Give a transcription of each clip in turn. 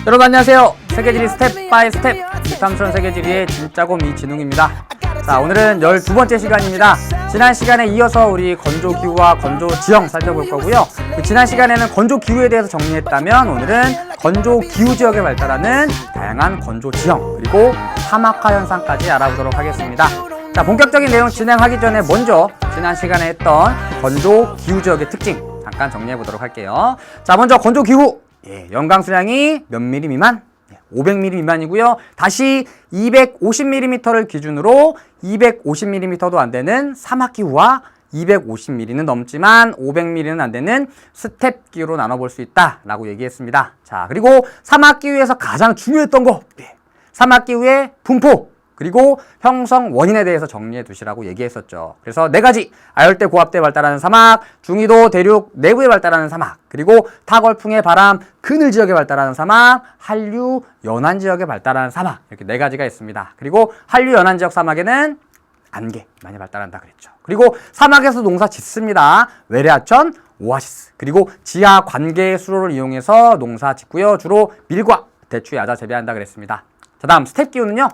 여러분 안녕하세요. 세계지리 스텝 바이 스텝 이탐스런 세계지리의 진짜곰 이진웅입니다. 자, 오늘은 12번째 시간입니다. 지난 시간에 이어서 우리 건조기후와 건조지형 살펴볼 거고요. 지난 시간에는 건조기후에 대해서 정리했다면 오늘은 건조기후지역에 발달하는 다양한 건조지형 그리고 사막화 현상까지 알아보도록 하겠습니다. 자, 본격적인 내용 진행하기 전에 먼저 지난 시간에 했던 건조기후지역의 특징 잠깐 정리해 보도록 할게요. 자, 먼저 건조기후 연강 수량이 몇 미리 미만? 500mm 미만이고요. 다시 250mm를 기준으로 250mm도 안 되는 사막기후와 250mm는 넘지만 500mm는 안 되는 스텝기후로 나눠볼 수 있다라고 얘기했습니다. 자, 그리고 사막기후에서 가장 중요했던 거 사막기후의 분포 그리고 형성 원인에 대해서 정리해 두시라고 얘기했었죠. 그래서 4가지 아열대 고압대에 발달하는 사막, 중위도 대륙 내부에 발달하는 사막, 그리고 타걸풍의 바람 그늘 지역에 발달하는 사막, 한류 연안 지역에 발달하는 사막 이렇게 4가지가 있습니다. 그리고 한류 연안 지역 사막에는 안개 많이 발달한다 그랬죠. 그리고 사막에서 농사 짓습니다. 외래하천, 오아시스, 그리고 지하 관계 수로를 이용해서 농사 짓고요. 주로 밀과 대추, 야자 재배한다 그랬습니다. 자, 다음 스텝 기후는요.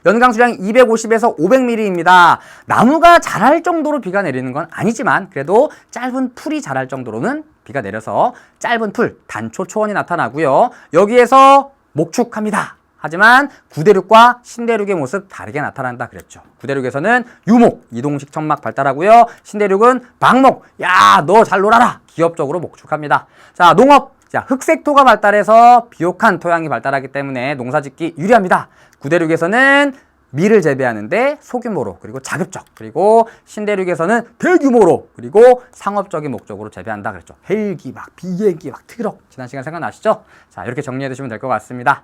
연강 수량이 250에서 500mm입니다. 나무가 자랄 정도로 비가 내리는 건 아니지만 그래도 짧은 풀이 자랄 정도로는 비가 내려서 짧은 풀, 단초 초원이 나타나고요. 여기에서 목축합니다. 하지만 구대륙과 신대륙의 모습 다르게 나타난다 그랬죠. 구대륙에서는 유목, 이동식 천막 발달하고요. 신대륙은 방목, 야, 너 잘 놀아라. 기업적으로 목축합니다. 자, 농업. 자, 흑색토가 발달해서 비옥한 토양이 발달하기 때문에 농사짓기 유리합니다. 구대륙에서는 밀을 재배하는데 소규모로 그리고 자급적 그리고 신대륙에서는 대규모로 그리고 상업적인 목적으로 재배한다 그랬죠. 헬기 막 비행기 막 트럭 지난 시간 생각나시죠? 자, 이렇게 정리해 두시면 될 것 같습니다.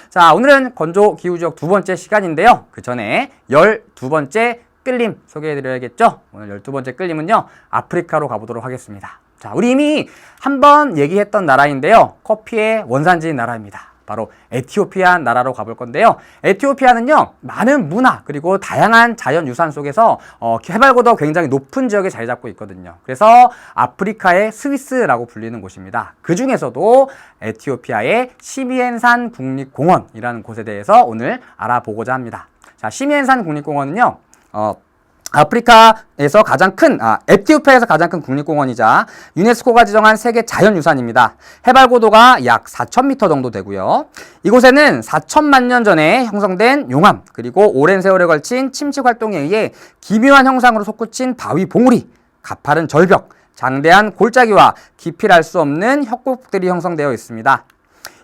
자, 오늘은 건조기후지역 2번째 시간인데요. 그 전에 12번째 끌림 소개해 드려야겠죠? 오늘 12번째 끌림은요. 아프리카로 가보도록 하겠습니다. 자, 우리 이미 한번 얘기했던 나라인데요. 커피의 원산지인 나라입니다. 바로 에티오피아 나라로 가볼 건데요. 에티오피아는요, 많은 문화 그리고 다양한 자연유산 속에서 해발고도 굉장히 높은 지역에 자리 잡고 있거든요. 그래서 아프리카의 스위스라고 불리는 곳입니다. 그 중에서도 에티오피아의 시미엔산 국립공원이라는 곳에 대해서 오늘 알아보고자 합니다. 자, 시미엔산 국립공원은요, 아프리카에서 가장 큰, 에티오피아에서 가장 큰 국립공원이자 유네스코가 지정한 세계 자연유산입니다. 해발고도가 약 4,000m 정도 되고요. 이곳에는 4천만 년 전에 형성된 용암, 그리고 오랜 세월에 걸친 침식 활동에 의해 기묘한 형상으로 솟구친 바위 봉우리, 가파른 절벽, 장대한 골짜기와 깊이를 알 수 없는 협곡들이 형성되어 있습니다.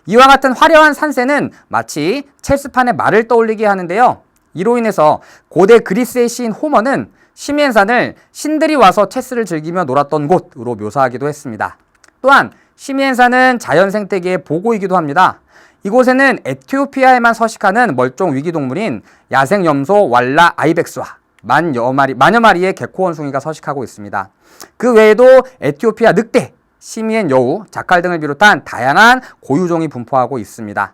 이와 같은 화려한 산세는 마치 체스판의 말을 떠올리게 하는데요. 이로 인해서 고대 그리스의 시인 호머는 시미엔산을 신들이 와서 체스를 즐기며 놀았던 곳으로 묘사하기도 했습니다. 또한 시미엔산은 자연 생태계의 보고이기도 합니다. 이곳에는 에티오피아에만 서식하는 멀종 위기동물인 야생 염소 왈라 아이벡스와 만여 마리의 개코 원숭이가 서식하고 있습니다. 그 외에도 에티오피아 늑대, 시미엔 여우, 자칼 등을 비롯한 다양한 고유종이 분포하고 있습니다.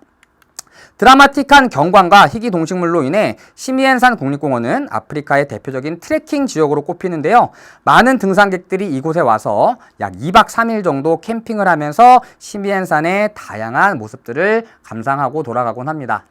드라마틱한 경관과 희귀 동식물로 인해 시미엔산 국립공원은 아프리카의 대표적인 트레킹 지역으로 꼽히는데요. 많은 등산객들이 이곳에 와서 약 2박 3일 정도 캠핑을 하면서 시미엔산의 다양한 모습들을 감상하고 돌아가곤 합니다.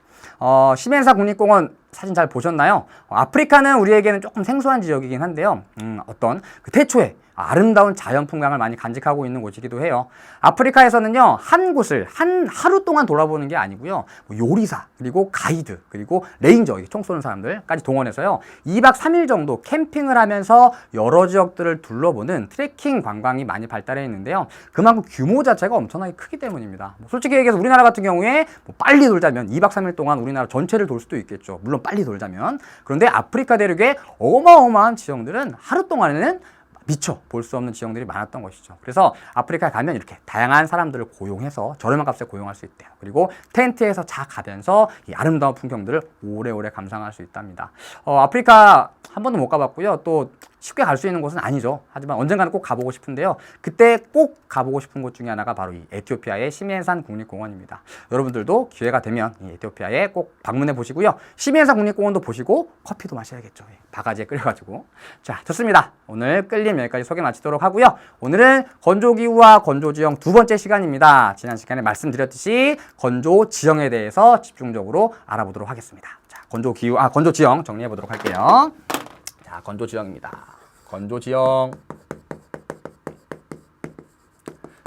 시미엔산 국립공원 사진 잘 보셨나요? 아프리카는 우리에게는 조금 생소한 지역이긴 한데요. 어떤 그 태초에 아름다운 자연 풍광을 많이 간직하고 있는 곳이기도 해요. 아프리카에서는요, 한 곳을 하루 동안 돌아보는 게 아니고요. 요리사, 그리고 가이드, 그리고 레인저, 총 쏘는 사람들까지 동원해서요. 2박 3일 정도 캠핑을 하면서 여러 지역들을 둘러보는 트레킹 관광이 많이 발달해 있는데요. 그만큼 규모 자체가 엄청나게 크기 때문입니다. 솔직히 얘기해서 우리나라 같은 경우에 빨리 돌자면 2박 3일 동안 우리나라 전체를 돌 수도 있겠죠. 물론 빨리 돌자면. 그런데 아프리카 대륙의 어마어마한 지형들은 하루 동안에는 미처 볼 수 없는 지형들이 많았던 것이죠. 그래서 아프리카에 가면 이렇게 다양한 사람들을 고용해서 저렴한 값에 고용할 수 있대요. 그리고 텐트에서 자가면서 이 아름다운 풍경들을 오래오래 감상할 수 있답니다. 아프리카 한 번도 못 가봤고요. 또 쉽게 갈 수 있는 곳은 아니죠. 하지만 언젠가는 꼭 가보고 싶은데요. 그때 꼭 가보고 싶은 곳 중에 하나가 바로 이 에티오피아의 시미엔산 국립공원입니다. 여러분들도 기회가 되면 이 에티오피아에 꼭 방문해 보시고요. 시미엔산 국립공원도 보시고 커피도 마셔야겠죠. 바가지에 끓여가지고. 자, 좋습니다. 오늘 끌림 여기까지 소개 마치도록 하고요. 오늘은 건조기후와 건조지형 두 번째 시간입니다. 지난 시간에 말씀드렸듯이 건조지형에 대해서 집중적으로 알아보도록 하겠습니다. 자, 건조지형 정리해 보도록 할게요. 자, 건조지형입니다. 건조지형.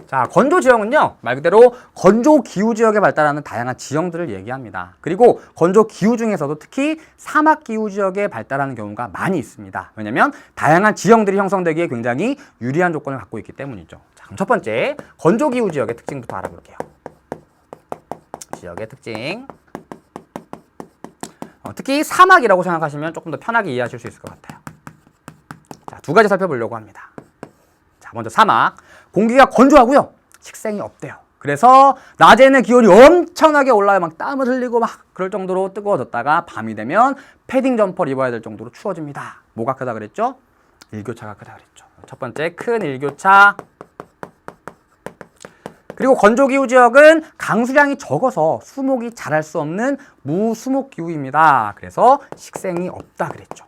자, 건조지형은요, 말 그대로 건조기후지역에 발달하는 다양한 지형들을 얘기합니다. 그리고 건조기후 중에서도 특히 사막기후지역에 발달하는 경우가 많이 있습니다. 왜냐면 다양한 지형들이 형성되기에 굉장히 유리한 조건을 갖고 있기 때문이죠. 자, 그럼 첫 번째, 건조기후지역의 특징부터 알아볼게요. 지역의 특징. 특히 사막이라고 생각하시면 조금 더 편하게 이해하실 수 있을 것 같아요. 자, 두 가지 살펴보려고 합니다. 자, 먼저 사막. 공기가 건조하고요. 식생이 없대요. 그래서 낮에는 기온이 엄청나게 올라요. 막 땀을 흘리고 막 그럴 정도로 뜨거워졌다가 밤이 되면 패딩 점퍼를 입어야 될 정도로 추워집니다. 뭐가 크다 그랬죠? 일교차가 크다 그랬죠. 첫 번째, 큰 일교차. 그리고 건조기후 지역은 강수량이 적어서 수목이 자랄 수 없는 무수목기후입니다. 그래서 식생이 없다 그랬죠.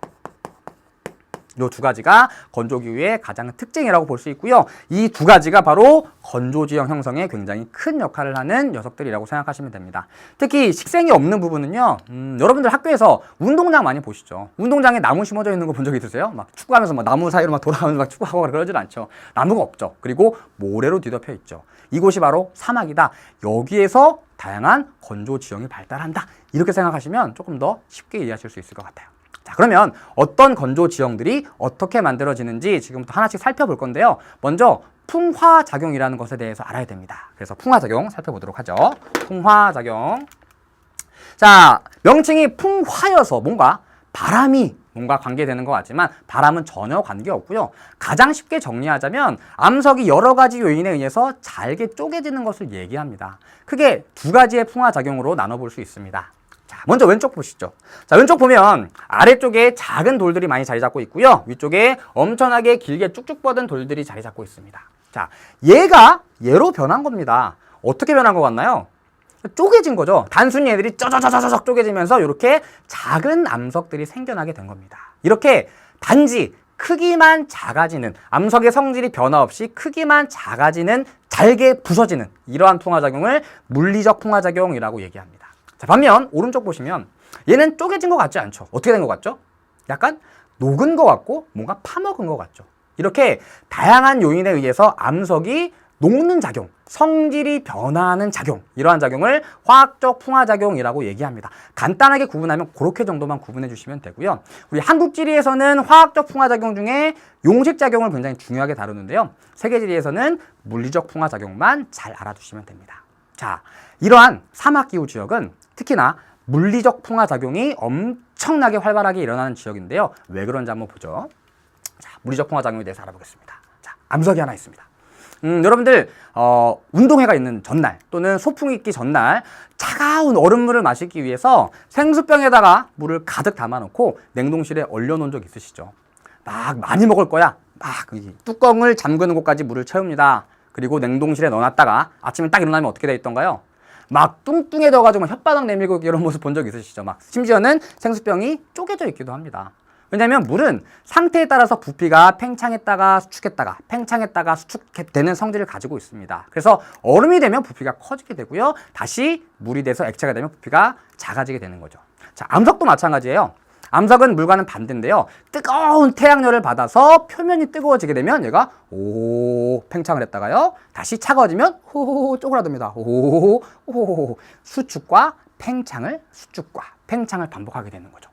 이 두 가지가 건조기후의 가장 특징이라고 볼 수 있고요. 이 두 가지가 바로 건조지형 형성에 굉장히 큰 역할을 하는 녀석들이라고 생각하시면 됩니다. 특히 식생이 없는 부분은요. 여러분들 학교에서 운동장 많이 보시죠. 운동장에 나무 심어져 있는 거 본 적 있으세요? 막 축구하면서 막 나무 사이로 막 돌아가면서 막 축구하고 그러진 않죠. 나무가 없죠. 그리고 모래로 뒤덮여 있죠. 이곳이 바로 사막이다. 여기에서 다양한 건조지형이 발달한다. 이렇게 생각하시면 조금 더 쉽게 이해하실 수 있을 것 같아요. 자, 그러면 어떤 건조 지형들이 어떻게 만들어지는지 지금부터 하나씩 살펴볼 건데요. 먼저 풍화작용이라는 것에 대해서 알아야 됩니다. 그래서 풍화작용 살펴보도록 하죠. 풍화작용. 자, 명칭이 풍화여서 바람이 관계되는 것 같지만 바람은 전혀 관계없고요. 가장 쉽게 정리하자면 암석이 여러 가지 요인에 의해서 잘게 쪼개지는 것을 얘기합니다. 크게 두 가지의 풍화작용으로 나눠볼 수 있습니다. 자, 먼저 왼쪽 보시죠. 자, 왼쪽 보면 아래쪽에 작은 돌들이 많이 자리 잡고 있고요. 위쪽에 엄청나게 길게 쭉쭉 뻗은 돌들이 자리 잡고 있습니다. 자, 얘가 얘로 변한 겁니다. 어떻게 변한 것 같나요? 쪼개진 거죠. 단순히 얘들이 쩌저저저적 쪼개지면서 이렇게 작은 암석들이 생겨나게 된 겁니다. 이렇게 단지 크기만 작아지는, 암석의 성질이 변화 없이 크기만 작아지는, 잘게 부서지는 이러한 풍화작용을 물리적 풍화작용이라고 얘기합니다. 자, 반면 오른쪽 보시면 얘는 쪼개진 것 같지 않죠? 어떻게 된 것 같죠? 약간 녹은 것 같고 뭔가 파먹은 것 같죠? 이렇게 다양한 요인에 의해서 암석이 녹는 작용, 성질이 변화하는 작용, 이러한 작용을 화학적 풍화작용이라고 얘기합니다. 간단하게 구분하면 그렇게 정도만 구분해 주시면 되고요. 우리 한국지리에서는 화학적 풍화작용 중에 용식작용을 굉장히 중요하게 다루는데요. 세계지리에서는 물리적 풍화작용만 잘 알아두시면 됩니다. 자, 이러한 사막기후 지역은 특히나 물리적 풍화작용이 엄청나게 활발하게 일어나는 지역인데요. 왜 그런지 한번 보죠. 자, 물리적 풍화작용에 대해서 알아보겠습니다. 자, 암석이 하나 있습니다. 여러분들 운동회가 있는 전날 또는 소풍이 있기 전날 차가운 얼음물을 마시기 위해서 생수병에다가 물을 가득 담아놓고 냉동실에 얼려놓은 적 있으시죠? 막 많이 먹을 거야. 막 뚜껑을 잠그는 곳까지 물을 채웁니다. 그리고 냉동실에 넣어놨다가 아침에 딱 일어나면 어떻게 돼 있던가요? 막 뚱뚱해져가지고 혓바닥 내밀고 이런 모습 본 적 있으시죠? 막 심지어는 생수병이 쪼개져 있기도 합니다. 왜냐하면 물은 상태에 따라서 부피가 팽창했다가 수축했다가 팽창했다가 수축되는 성질을 가지고 있습니다. 그래서 얼음이 되면 부피가 커지게 되고요. 다시 물이 돼서 액체가 되면 부피가 작아지게 되는 거죠. 자, 암석도 마찬가지예요. 암석은 물과는 반대인데요. 뜨거운 태양열을 받아서 표면이 뜨거워지게 되면 얘가 팽창을 했다가요. 다시 차가워지면 호호호 쪼그라듭니다. 호호호 수축과 팽창을 반복하게 되는 거죠.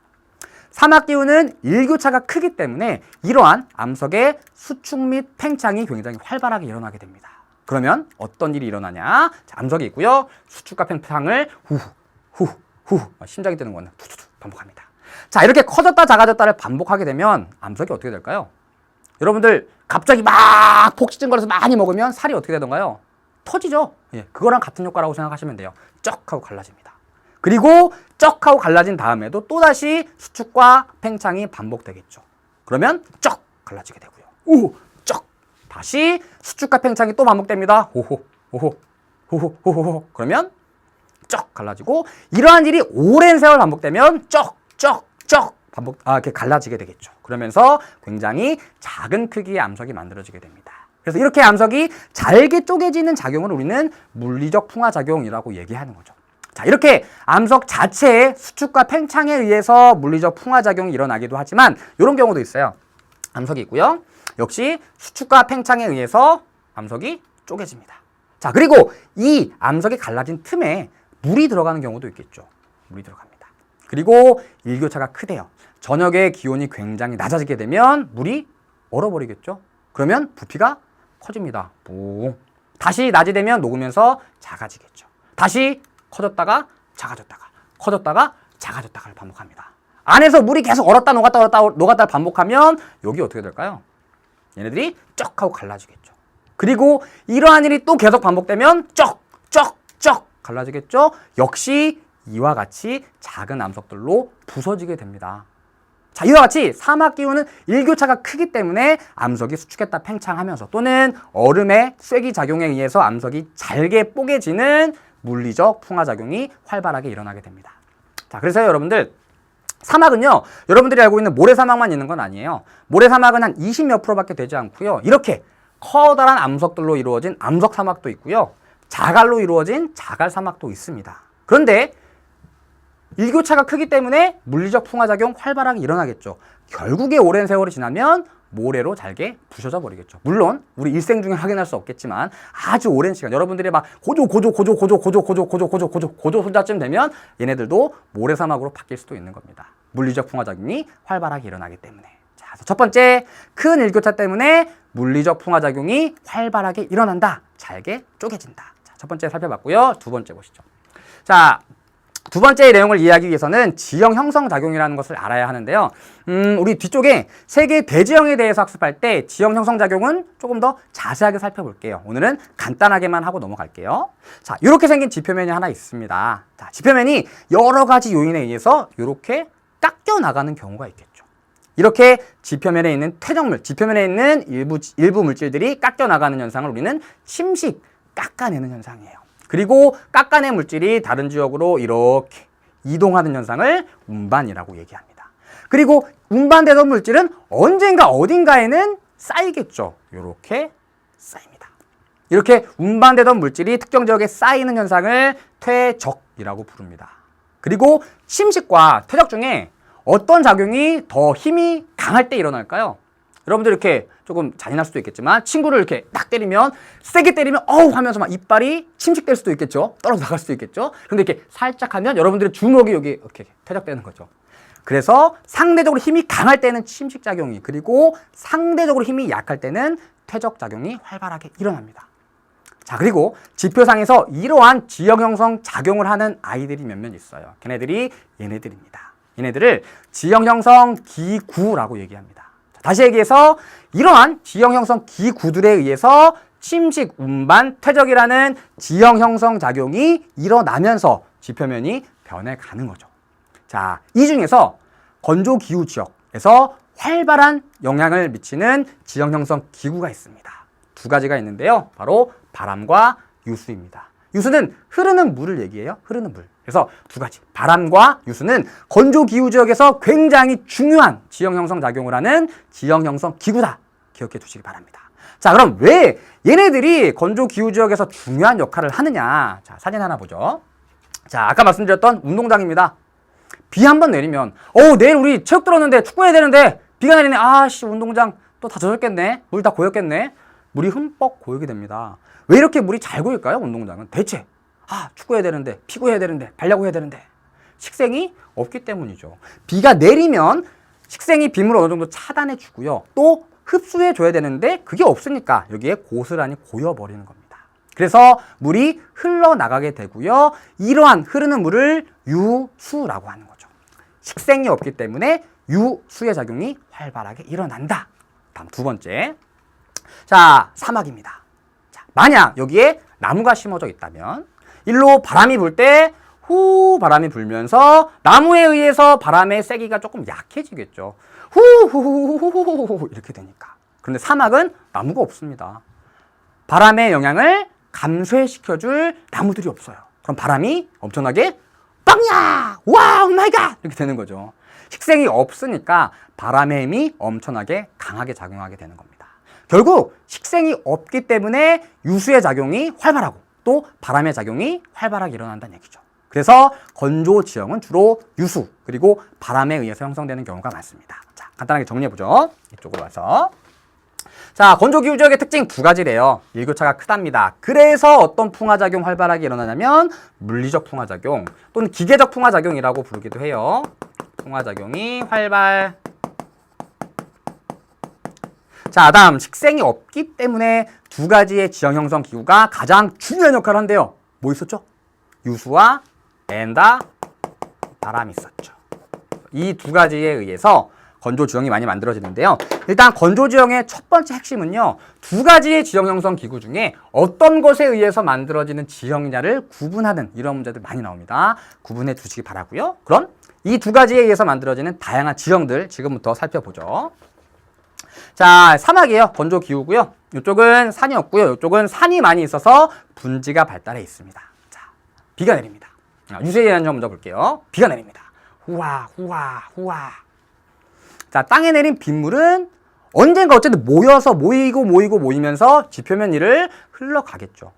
사막기후는 일교차가 크기 때문에 이러한 암석의 수축 및 팽창이 굉장히 활발하게 일어나게 됩니다. 그러면 어떤 일이 일어나냐? 자, 암석이 있고요. 수축과 팽창을 후 심장이 뛰는 거는 투투투 반복합니다. 자, 이렇게 커졌다 작아졌다를 반복하게 되면 암석이 어떻게 될까요? 여러분들 갑자기 막 폭식증 걸려서 많이 먹으면 살이 어떻게 되던가요? 터지죠. 예, 그거랑 같은 효과라고 생각하시면 돼요. 쩍 하고 갈라집니다. 그리고 쩍 하고 갈라진 다음에도 또다시 수축과 팽창이 반복되겠죠. 그러면 쩍 갈라지게 되고요. 오, 쩍. 다시 수축과 팽창이 또 반복됩니다. 호호, 호호, 호호, 호호. 그러면 쩍 갈라지고 이러한 일이 오랜 세월 반복되면 쩍, 쩍, 쩍 이렇게 갈라지게 되겠죠. 그러면서 굉장히 작은 크기의 암석이 만들어지게 됩니다. 그래서 이렇게 암석이 잘게 쪼개지는 작용을 우리는 물리적 풍화작용이라고 얘기하는 거죠. 자, 이렇게 암석 자체의 수축과 팽창에 의해서 물리적 풍화작용이 일어나기도 하지만 이런 경우도 있어요. 암석이 있고요. 역시 수축과 팽창에 의해서 암석이 쪼개집니다. 자, 그리고 이 암석이 갈라진 틈에 물이 들어가는 경우도 있겠죠. 물이 들어갑니다. 그리고 일교차가 크대요. 저녁에 기온이 굉장히 낮아지게 되면 물이 얼어버리겠죠. 그러면 부피가 커집니다. 뿡. 다시 낮이 되면 녹으면서 작아지겠죠. 다시 커졌다가 작아졌다가 커졌다가 작아졌다가를 반복합니다. 안에서 물이 계속 얼었다 녹았다 반복하면 여기 어떻게 될까요? 얘네들이 쩍 하고 갈라지겠죠. 그리고 이러한 일이 또 계속 반복되면 쩍 갈라지겠죠. 역시 이와 같이 작은 암석들로 부서지게 됩니다. 자, 이와 같이 사막 기후는 일교차가 크기 때문에 암석이 수축했다 팽창하면서 또는 얼음의 쐐기 작용에 의해서 암석이 잘게 뽀개지는 물리적 풍화작용이 활발하게 일어나게 됩니다. 자, 그래서 여러분들 사막은요, 여러분들이 알고 있는 모래사막만 있는 건 아니에요. 모래사막은 한 20몇 %밖에 되지 않고요. 이렇게 커다란 암석들로 이루어진 암석사막도 있고요. 자갈로 이루어진 자갈사막도 있습니다. 그런데 일교차가 크기 때문에 물리적 풍화작용 활발하게 일어나겠죠. 결국에 오랜 세월이 지나면 모래로 잘게 부셔져 버리겠죠. 물론 우리 일생 중에 확인할 수 없겠지만 아주 오랜 시간, 여러분들이 막 고조 손자쯤 되면 얘네들도 모래사막으로 바뀔 수도 있는 겁니다. 물리적 풍화작용이 활발하게 일어나기 때문에. 자, 그래서 첫 번째, 큰 일교차 때문에 물리적 풍화작용이 활발하게 일어난다. 잘게 쪼개진다. 자, 첫 번째 살펴봤고요. 두 번째 보시죠. 자, 두 번째 내용을 이해하기 위해서는 지형 형성 작용이라는 것을 알아야 하는데요. 우리 뒤쪽에 세계 대지형에 대해서 학습할 때 지형 형성 작용은 조금 더 자세하게 살펴볼게요. 오늘은 간단하게만 하고 넘어갈게요. 자, 이렇게 생긴 지표면이 하나 있습니다. 자, 지표면이 여러 가지 요인에 의해서 이렇게 깎여 나가는 경우가 있겠죠. 이렇게 지표면에 있는 퇴적물, 지표면에 있는 일부 물질들이 깎여 나가는 현상을 우리는 침식, 깎아내는 현상이에요. 그리고 깎아낸 물질이 다른 지역으로 이렇게 이동하는 현상을 운반이라고 얘기합니다. 그리고 운반되던 물질은 언젠가 어딘가에는 쌓이겠죠. 이렇게 쌓입니다. 이렇게 운반되던 물질이 특정 지역에 쌓이는 현상을 퇴적이라고 부릅니다. 그리고 침식과 퇴적 중에 어떤 작용이 더 힘이 강할 때 일어날까요? 여러분들 이렇게 조금 잔인할 수도 있겠지만 친구를 이렇게 딱 때리면, 세게 때리면 어우 하면서 막 이빨이 침식될 수도 있겠죠. 떨어져 나갈 수도 있겠죠. 근데 이렇게 살짝 하면 여러분들의 주먹이 여기 이렇게 퇴적되는 거죠. 그래서 상대적으로 힘이 강할 때는 침식작용이, 그리고 상대적으로 힘이 약할 때는 퇴적작용이 활발하게 일어납니다. 자, 그리고 지표상에서 이러한 지형 형성 작용을 하는 아이들이 몇몇 있어요. 걔네들이 얘네들입니다. 얘네들을 지형 형성 기구라고 얘기합니다. 다시 얘기해서 이러한 지형 형성 기구들에 의해서 침식, 운반, 퇴적이라는 지형 형성 작용이 일어나면서 지표면이 변해가는 거죠. 자, 이 중에서 건조 기후 지역에서 활발한 영향을 미치는 지형 형성 기구가 있습니다. 두 가지가 있는데요. 바로 바람과 유수입니다. 유수는 흐르는 물을 얘기해요. 흐르는 물. 그래서 두 가지, 바람과 유수는 건조 기후 지역에서 굉장히 중요한 지형 형성 작용을 하는 지형 형성 기구다. 기억해 두시기 바랍니다. 자, 그럼 왜 얘네들이 건조 기후 지역에서 중요한 역할을 하느냐? 자, 사진 하나 보죠. 자, 아까 말씀드렸던 운동장입니다. 비 한 번 내리면 내일 우리 체육 들었는데 축구해야 되는데 비가 내리네. 아씨, 운동장 또 다 젖었겠네. 물 다 고였겠네. 물이 흠뻑 고이게 됩니다. 왜 이렇게 물이 잘 고일까요? 운동장은 대체 축구해야 되는데, 피구해야 되는데, 발야구 해야 되는데 식생이 없기 때문이죠. 비가 내리면 식생이 빗물을 어느 정도 차단해 주고요. 또 흡수해 줘야 되는데 그게 없으니까 여기에 고스란히 고여버리는 겁니다. 그래서 물이 흘러나가게 되고요. 이러한 흐르는 물을 유수라고 하는 거죠. 식생이 없기 때문에 유수의 작용이 활발하게 일어난다. 다음 두 번째. 자, 사막입니다. 자, 만약 여기에 나무가 심어져 있다면 일로 바람이 불 때 후 바람이 불면서 나무에 의해서 바람의 세기가 조금 약해지겠죠. 후후후후후후 이렇게 되니까. 그런데 사막은 나무가 없습니다. 바람의 영향을 감쇄시켜줄 나무들이 없어요. 그럼 바람이 엄청나게 빵야! 와! 오마이갓! 이렇게 되는 거죠. 식생이 없으니까 바람의 힘이 엄청나게 강하게 작용하게 되는 겁니다. 결국 식생이 없기 때문에 유수의 작용이 활발하고 또 바람의 작용이 활발하게 일어난다는 얘기죠. 그래서 건조 지형은 주로 유수 그리고 바람에 의해서 형성되는 경우가 많습니다. 자, 간단하게 정리해보죠. 이쪽으로 와서. 자, 건조기후 지역의 특징 두 가지래요. 일교차가 크답니다. 그래서 어떤 풍화작용 활발하게 일어나냐면 물리적 풍화작용 또는 기계적 풍화작용이라고 부르기도 해요. 풍화작용이 활발. 자, 다음 식생이 없기 때문에 두 가지의 지형 형성 기구가 가장 중요한 역할을 한대요. 뭐 있었죠? 유수와 엔다 바람이 있었죠. 이 두 가지에 의해서 건조 지형이 많이 만들어지는데요. 일단 건조 지형의 첫 번째 핵심은요. 두 가지의 지형 형성 기구 중에 어떤 것에 의해서 만들어지는 지형이냐를 구분하는 이런 문제들 많이 나옵니다. 구분해 두시기 바라고요. 그럼 이 두 가지에 의해서 만들어지는 다양한 지형들 지금부터 살펴보죠. 자, 사막이에요. 건조 기후고요. 이쪽은 산이었고요. 이쪽은 산이 많이 있어서 분지가 발달해 있습니다. 자, 비가 내립니다. 유수에 대한 점 먼저 볼게요. 비가 내립니다. 후와 후와 후와. 자, 땅에 내린 빗물은 언젠가 어쨌든 모이면서 지표면 위를 흘러가겠죠.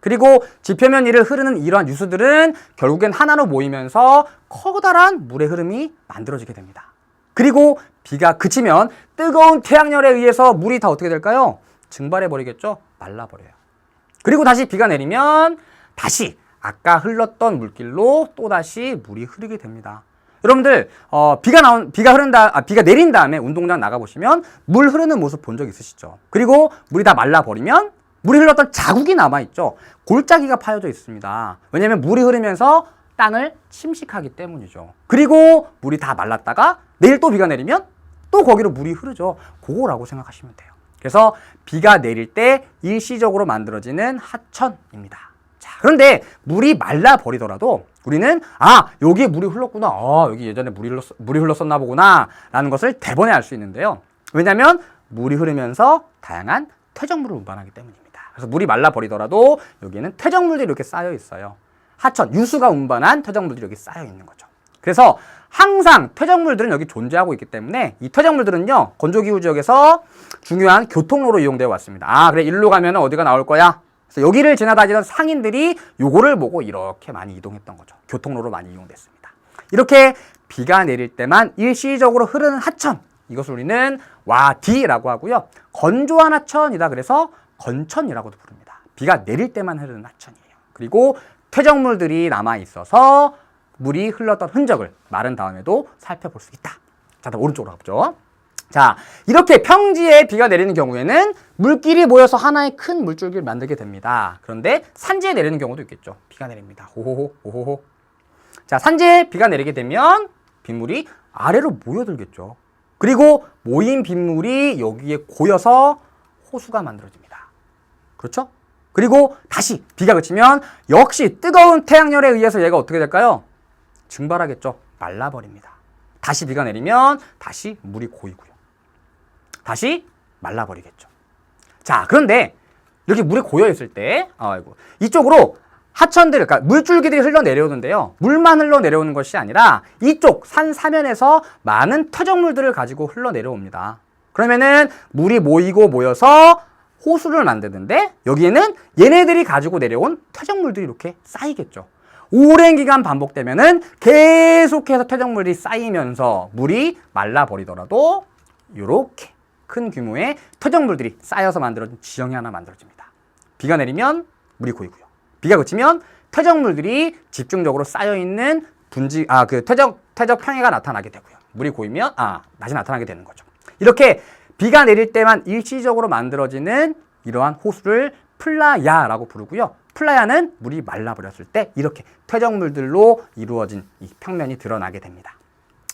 그리고 지표면 위를 흐르는 이러한 유수들은 결국엔 하나로 모이면서 커다란 물의 흐름이 만들어지게 됩니다. 그리고 비가 그치면 뜨거운 태양열에 의해서 물이 다 어떻게 될까요? 증발해버리겠죠? 말라버려요. 그리고 다시 비가 내리면 다시 아까 흘렀던 물길로 또다시 물이 흐르게 됩니다. 여러분들 비가 내린 다음에 운동장 나가보시면 물 흐르는 모습 본 적 있으시죠? 그리고 물이 다 말라버리면 물이 흘렀던 자국이 남아있죠? 골짜기가 파여져 있습니다. 왜냐하면 물이 흐르면서 땅을 침식하기 때문이죠. 그리고 물이 다 말랐다가 내일 또 비가 내리면 또 거기로 물이 흐르죠. 그거라고 생각하시면 돼요. 그래서 비가 내릴 때 일시적으로 만들어지는 하천입니다. 자, 그런데 물이 말라버리더라도 우리는 여기에 물이 흘렀구나. 여기 예전에 물이 흘렀었나 보구나 라는 것을 대번에 알 수 있는데요. 왜냐하면 물이 흐르면서 다양한 퇴적물을 운반하기 때문입니다. 그래서 물이 말라버리더라도 여기에는 퇴적물들이 이렇게 쌓여 있어요. 하천, 유수가 운반한 퇴적물들이 여기 쌓여 있는 거죠. 그래서 항상 퇴적물들은 여기 존재하고 있기 때문에 이 퇴적물들은요, 건조기후 지역에서 중요한 교통로로 이용되어 왔습니다. 그래, 일로 가면 어디가 나올 거야? 그래서 여기를 지나다니던 상인들이 요거를 보고 이렇게 많이 이동했던 거죠. 교통로로 많이 이용됐습니다. 이렇게 비가 내릴 때만 일시적으로 흐르는 하천, 이것을 우리는 와디라고 하고요. 건조한 하천이다 그래서 건천이라고도 부릅니다. 비가 내릴 때만 흐르는 하천이에요. 그리고 퇴적물들이 남아있어서 물이 흘렀던 흔적을 마른 다음에도 살펴볼 수 있다. 자, 다음 오른쪽으로 가보죠. 자, 이렇게 평지에 비가 내리는 경우에는 물길이 모여서 하나의 큰 물줄기를 만들게 됩니다. 그런데 산지에 내리는 경우도 있겠죠. 비가 내립니다. 호호호, 호호호. 자, 산지에 비가 내리게 되면 빗물이 아래로 모여들겠죠. 그리고 모인 빗물이 여기에 고여서 호수가 만들어집니다. 그렇죠? 그리고 다시 비가 그치면 역시 뜨거운 태양열에 의해서 얘가 어떻게 될까요? 증발하겠죠. 말라버립니다. 다시 비가 내리면 다시 물이 고이고요. 다시 말라버리겠죠. 자, 그런데 이렇게 물이 고여있을 때 이쪽으로 하천들, 그러니까 물줄기들이 흘러내려오는데요. 물만 흘러내려오는 것이 아니라 이쪽 산 사면에서 많은 퇴적물들을 가지고 흘러내려옵니다. 그러면은 물이 모여서 호수를 만드는데 여기에는 얘네들이 가지고 내려온 퇴적물들이 이렇게 쌓이겠죠. 오랜 기간 반복되면은 계속해서 퇴적물이 쌓이면서 물이 말라버리더라도 이렇게 큰 규모의 퇴적물들이 쌓여서 만들어진 지형이 하나 만들어집니다. 비가 내리면 물이 고이고요. 비가 그치면 퇴적물들이 집중적으로 쌓여있는 퇴적 평해가 나타나게 되고요. 물이 고이면 다시 나타나게 되는 거죠. 이렇게 비가 내릴 때만 일시적으로 만들어지는 이러한 호수를 플라야라고 부르고요. 플라야는 물이 말라버렸을 때 이렇게 퇴적물들로 이루어진 이 평면이 드러나게 됩니다.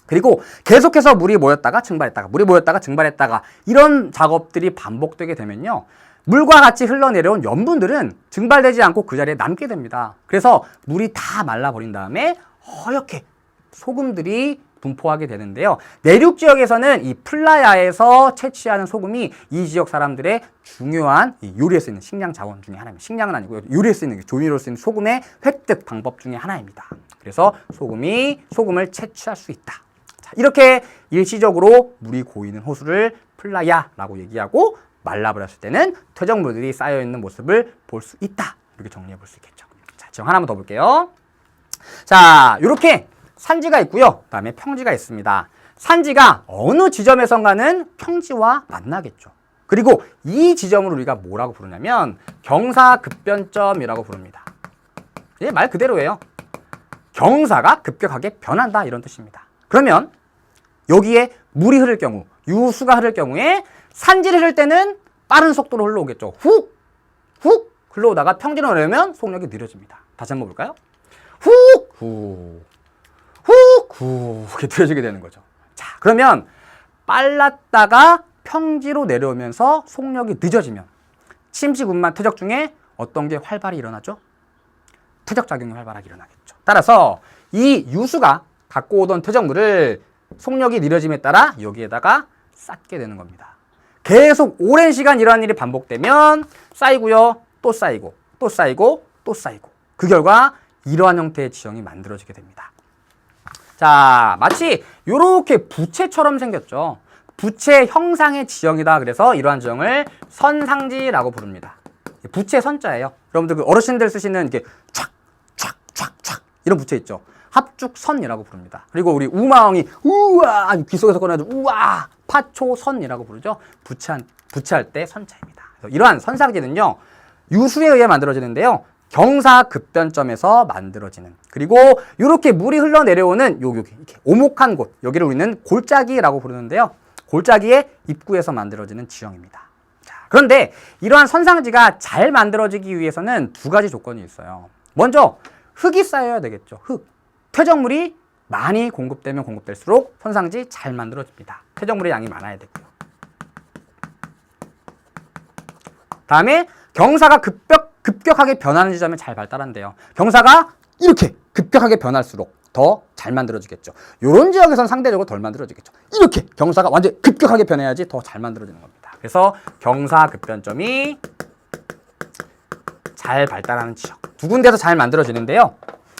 그리고 계속해서 물이 모였다가 증발했다가 이런 작업들이 반복되게 되면요. 물과 같이 흘러내려온 염분들은 증발되지 않고 그 자리에 남게 됩니다. 그래서 물이 다 말라버린 다음에 허옇게 소금들이 분포하게 되는데요. 내륙 지역에서는 이 플라야에서 채취하는 소금이 이 지역 사람들의 중요한 요리에 쓰이는 식량 자원 중에 하나입니다. 식량은 아니고요. 요리에 쓰이는 조미료로 쓰이는 소금의 획득 방법 중에 하나입니다. 그래서 소금을 채취할 수 있다. 자, 이렇게 일시적으로 물이 고이는 호수를 플라야라고 얘기하고 말라버렸을 때는 퇴적물들이 쌓여있는 모습을 볼 수 있다. 이렇게 정리해 볼 수 있겠죠. 자, 지금 하나만 더 볼게요. 자, 이렇게 산지가 있고요. 그 다음에 평지가 있습니다. 산지가 어느 지점에선가는 평지와 만나겠죠. 그리고 이 지점을 우리가 뭐라고 부르냐면 경사급변점이라고 부릅니다. 이게 말 그대로예요. 경사가 급격하게 변한다 이런 뜻입니다. 그러면 여기에 물이 흐를 경우, 유수가 흐를 경우에 산지를 흐를 때는 빠른 속도로 흘러오겠죠. 훅 흘러오다가 평지로 내려면 속력이 느려집니다. 다시 한번 볼까요? 훅 이렇게 느려지게 되는 거죠. 자, 그러면 빨랐다가 평지로 내려오면서 속력이 늦어지면 침식운만 퇴적 중에 어떤 게 활발히 일어나죠? 퇴적작용이 활발하게 일어나겠죠. 따라서 이 유수가 갖고 오던 퇴적물을 속력이 느려짐에 따라 여기에다가 쌓게 되는 겁니다. 계속 오랜 시간 이러한 일이 반복되면 쌓이고요. 또 쌓이고 또 쌓이고 또 쌓이고 그 결과 이러한 형태의 지형이 만들어지게 됩니다. 자, 마치 이렇게 부채처럼 생겼죠. 부채 형상의 지형이다. 그래서 이러한 지형을 선상지라고 부릅니다. 부채 선자예요. 여러분들 그 어르신들 쓰시는 이렇게 촥 이런 부채 있죠. 합죽선이라고 부릅니다. 그리고 우리 우마왕이 우와 귀 속에서 꺼내가지고 우와 파초선이라고 부르죠. 부채할 때 선자입니다. 그래서 이러한 선상지는요 유수에 의해 만들어지는데요. 경사급변점에서 만들어지는, 그리고 이렇게 물이 흘러내려오는 여기 이렇게 오목한 곳, 여기를 우리는 골짜기라고 부르는데요. 골짜기의 입구에서 만들어지는 지형입니다. 자, 그런데 이러한 선상지가 잘 만들어지기 위해서는 두 가지 조건이 있어요. 먼저 흙이 쌓여야 되겠죠. 흙. 퇴적물이 많이 공급되면 공급될수록 선상지 잘 만들어집니다. 퇴적물의 양이 많아야 되고요. 다음에 경사가 급격하게 변하는 지점에 잘 발달한대요. 경사가 이렇게 급격하게 변할수록 더 잘 만들어지겠죠. 이런 지역에서는 상대적으로 덜 만들어지겠죠. 이렇게 경사가 완전 급격하게 변해야지 더 잘 만들어지는 겁니다. 그래서 경사급변점이 잘 발달하는 지역. 두 군데서 잘 만들어지는데요.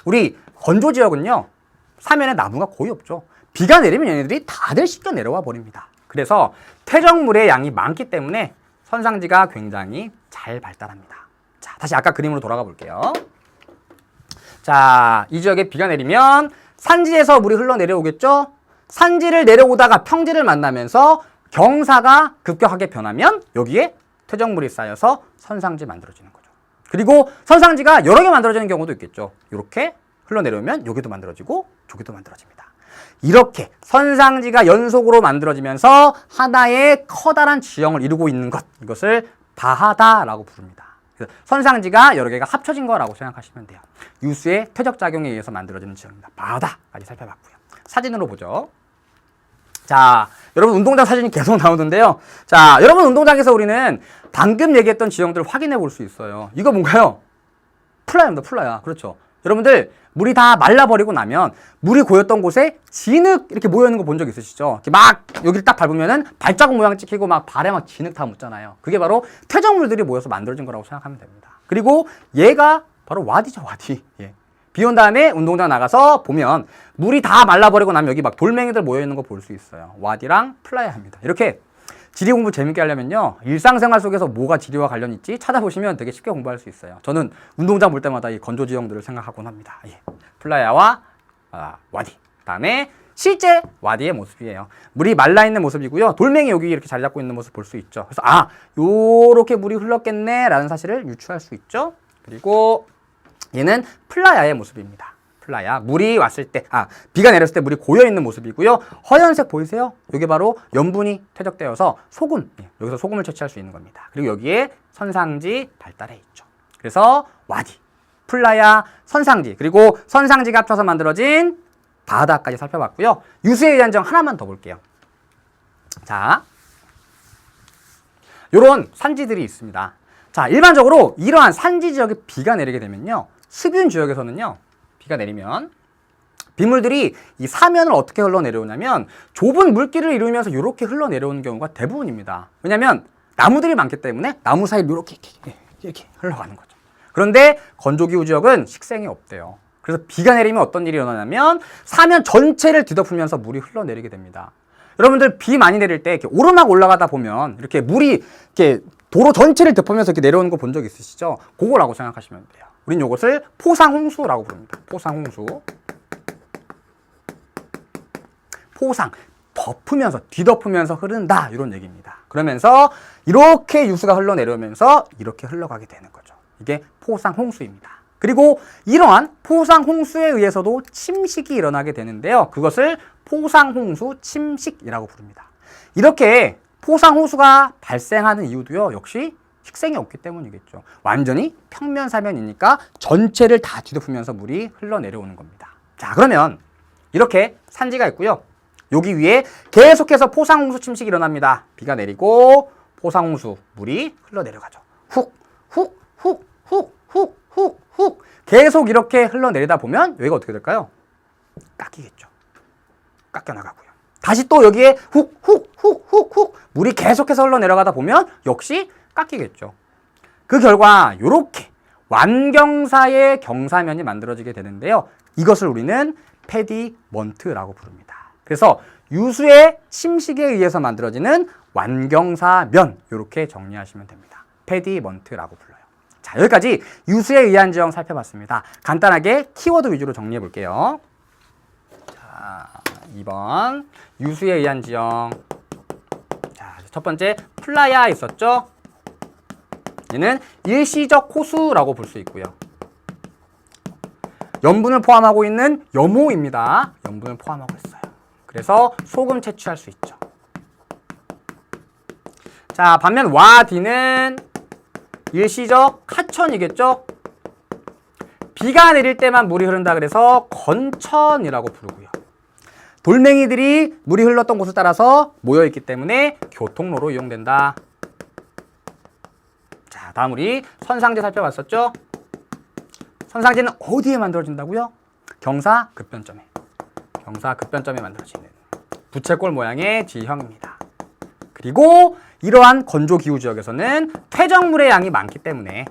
우리 건조 지역은요. 사면에 나무가 거의 없죠. 비가 내리면 얘네들이 다들 씻겨 내려와 버립니다. 그래서 퇴적물의 양이 많기 때문에 선상지가 굉장히 잘 발달합니다. 자, 다시 아까 그림으로 돌아가 볼게요. 자, 이 지역에 비가 내리면 산지에서 물이 흘러내려오겠죠? 산지를 내려오다가 평지를 만나면서 경사가 급격하게 변하면 여기에 퇴적물이 쌓여서 선상지 만들어지는 거죠. 그리고 선상지가 여러 개 만들어지는 경우도 있겠죠. 이렇게 흘러내려오면 여기도 만들어지고 저기도 만들어집니다. 이렇게 선상지가 연속으로 만들어지면서 하나의 커다란 지형을 이루고 있는 것, 이것을 바하다라고 부릅니다. 그래서 선상지가 여러 개가 합쳐진 거라고 생각하시면 돼요. 유수의 퇴적작용에 의해서 만들어지는 지형입니다. 바하다까지 살펴봤고요. 사진으로 보죠. 자, 여러분 운동장 사진이 계속 나오는데요. 자, 여러분 운동장에서 우리는 방금 얘기했던 지형들을 확인해 볼 수 있어요. 이거 뭔가요? 플라야입니다. 플라야. 그렇죠. 여러분들 물이 다 말라버리고 나면 물이 고였던 곳에 진흙 이렇게 모여있는 거 본 적 있으시죠? 이렇게 막 여기를 딱 밟으면은 발자국 모양 찍히고 막 발에 막 진흙 다 묻잖아요. 그게 바로 퇴적물들이 모여서 만들어진 거라고 생각하면 됩니다. 그리고 얘가 바로 와디죠, 와디. 예. 비 온 다음에 운동장 나가서 보면 물이 다 말라버리고 나면 여기 막 돌멩이들 모여있는 거 볼 수 있어요. 와디랑 플라야입니다. 이렇게 지리 공부 재밌게 하려면요. 일상생활 속에서 뭐가 지리와 관련 있지 찾아보시면 되게 쉽게 공부할 수 있어요. 저는 운동장 볼 때마다 이 건조 지형들을 생각하곤 합니다. 예. 플라야와 와디. 그다음에 실제 와디의 모습이에요. 물이 말라있는 모습이고요. 돌멩이 여기 이렇게 자리 잡고 있는 모습 볼 수 있죠. 그래서 요렇게 물이 흘렀겠네 라는 사실을 유추할 수 있죠. 그리고 얘는 플라야의 모습입니다. 플라야, 물이 왔을 때, 비가 내렸을 때 물이 고여있는 모습이고요. 허연색 보이세요? 이게 바로 염분이 퇴적되어서 소금, 여기서 소금을 채취할 수 있는 겁니다. 그리고 여기에 선상지 발달해 있죠. 그래서 와디, 플라야, 선상지, 그리고 선상지가 합쳐서 만들어진 바다까지 살펴봤고요. 유수에 의한 점 하나만 더 볼게요. 자, 이런 산지들이 있습니다. 자, 일반적으로 이러한 산지 지역에 비가 내리게 되면요, 습윤 지역에서는요, 비가 내리면 빗물들이 이 사면을 어떻게 흘러내려오냐면 좁은 물길을 이루면서 이렇게 흘러내려오는 경우가 대부분입니다. 왜냐하면 나무들이 많기 때문에 나무 사이로 이렇게 흘러가는 거죠. 그런데 건조기후 지역은 식생이 없대요. 그래서 비가 내리면 어떤 일이 일어나냐면 사면 전체를 뒤덮으면서 물이 흘러내리게 됩니다. 여러분들 비 많이 내릴 때 이렇게 오르막 올라가다 보면 이렇게 물이 이렇게 도로 전체를 덮으면서 이렇게 내려오는 거 본 적 있으시죠? 그거라고 생각하시면 돼요. 우린 이것을 포상홍수라고 부릅니다. 포상홍수. 포상, 덮으면서, 뒤덮으면서 흐른다, 이런 얘기입니다. 그러면서 이렇게 유수가 흘러내려오면서 이렇게 흘러가게 되는 거죠. 이게 포상홍수입니다. 그리고 이러한 포상홍수에 의해서도 침식이 일어나게 되는데요. 그것을 포상홍수 침식이라고 부릅니다. 이렇게 포상호수가 발생하는 이유도요, 역시 식생이 없기 때문이겠죠. 완전히 평면 사면이니까 전체를 다 뒤덮으면서 물이 흘러내려오는 겁니다. 자, 그러면 이렇게 산지가 있고요. 여기 위에 계속해서 포상홍수 침식이 일어납니다. 비가 내리고 포상홍수 물이 흘러내려가죠. 훅 계속 이렇게 흘러내리다 보면 여기가 어떻게 될까요? 깎이겠죠. 깎여나가고요. 다시 또 여기에 훅 물이 계속해서 흘러내려가다 보면 역시 깎이겠죠. 그 결과 이렇게 완경사의 경사면이 만들어지게 되는데요. 이것을 우리는 페디먼트라고 부릅니다. 그래서 유수의 침식에 의해서 만들어지는 완경사면, 이렇게 정리하시면 됩니다. 페디먼트라고 불러요. 자, 여기까지 유수에 의한 지형 살펴봤습니다. 간단하게 키워드 위주로 정리해 볼게요. 자, 2번 유수에 의한 지형. 자, 첫 번째 플라야 있었죠? 얘는 일시적 호수라고 볼 수 있고요. 염분을 포함하고 있는 염호입니다. 염분을 포함하고 있어요. 그래서 소금 채취할 수 있죠. 자, 반면 와디는 일시적 하천이겠죠? 비가 내릴 때만 물이 흐른다 그래서 건천이라고 부르고요. 돌멩이들이 물이 흘렀던 곳을 따라서 모여있기 때문에 교통로로 이용된다. 자, 다음 우리 선상제 살펴봤었죠? 선상제는 어디에 만들어진다고요? 경사급변점에. 경사급변점에 만들어지는 부채꼴 모양의 지형입니다. 그리고 이러한 건조기후 지역에서는 퇴적물의 양이 많기 때문에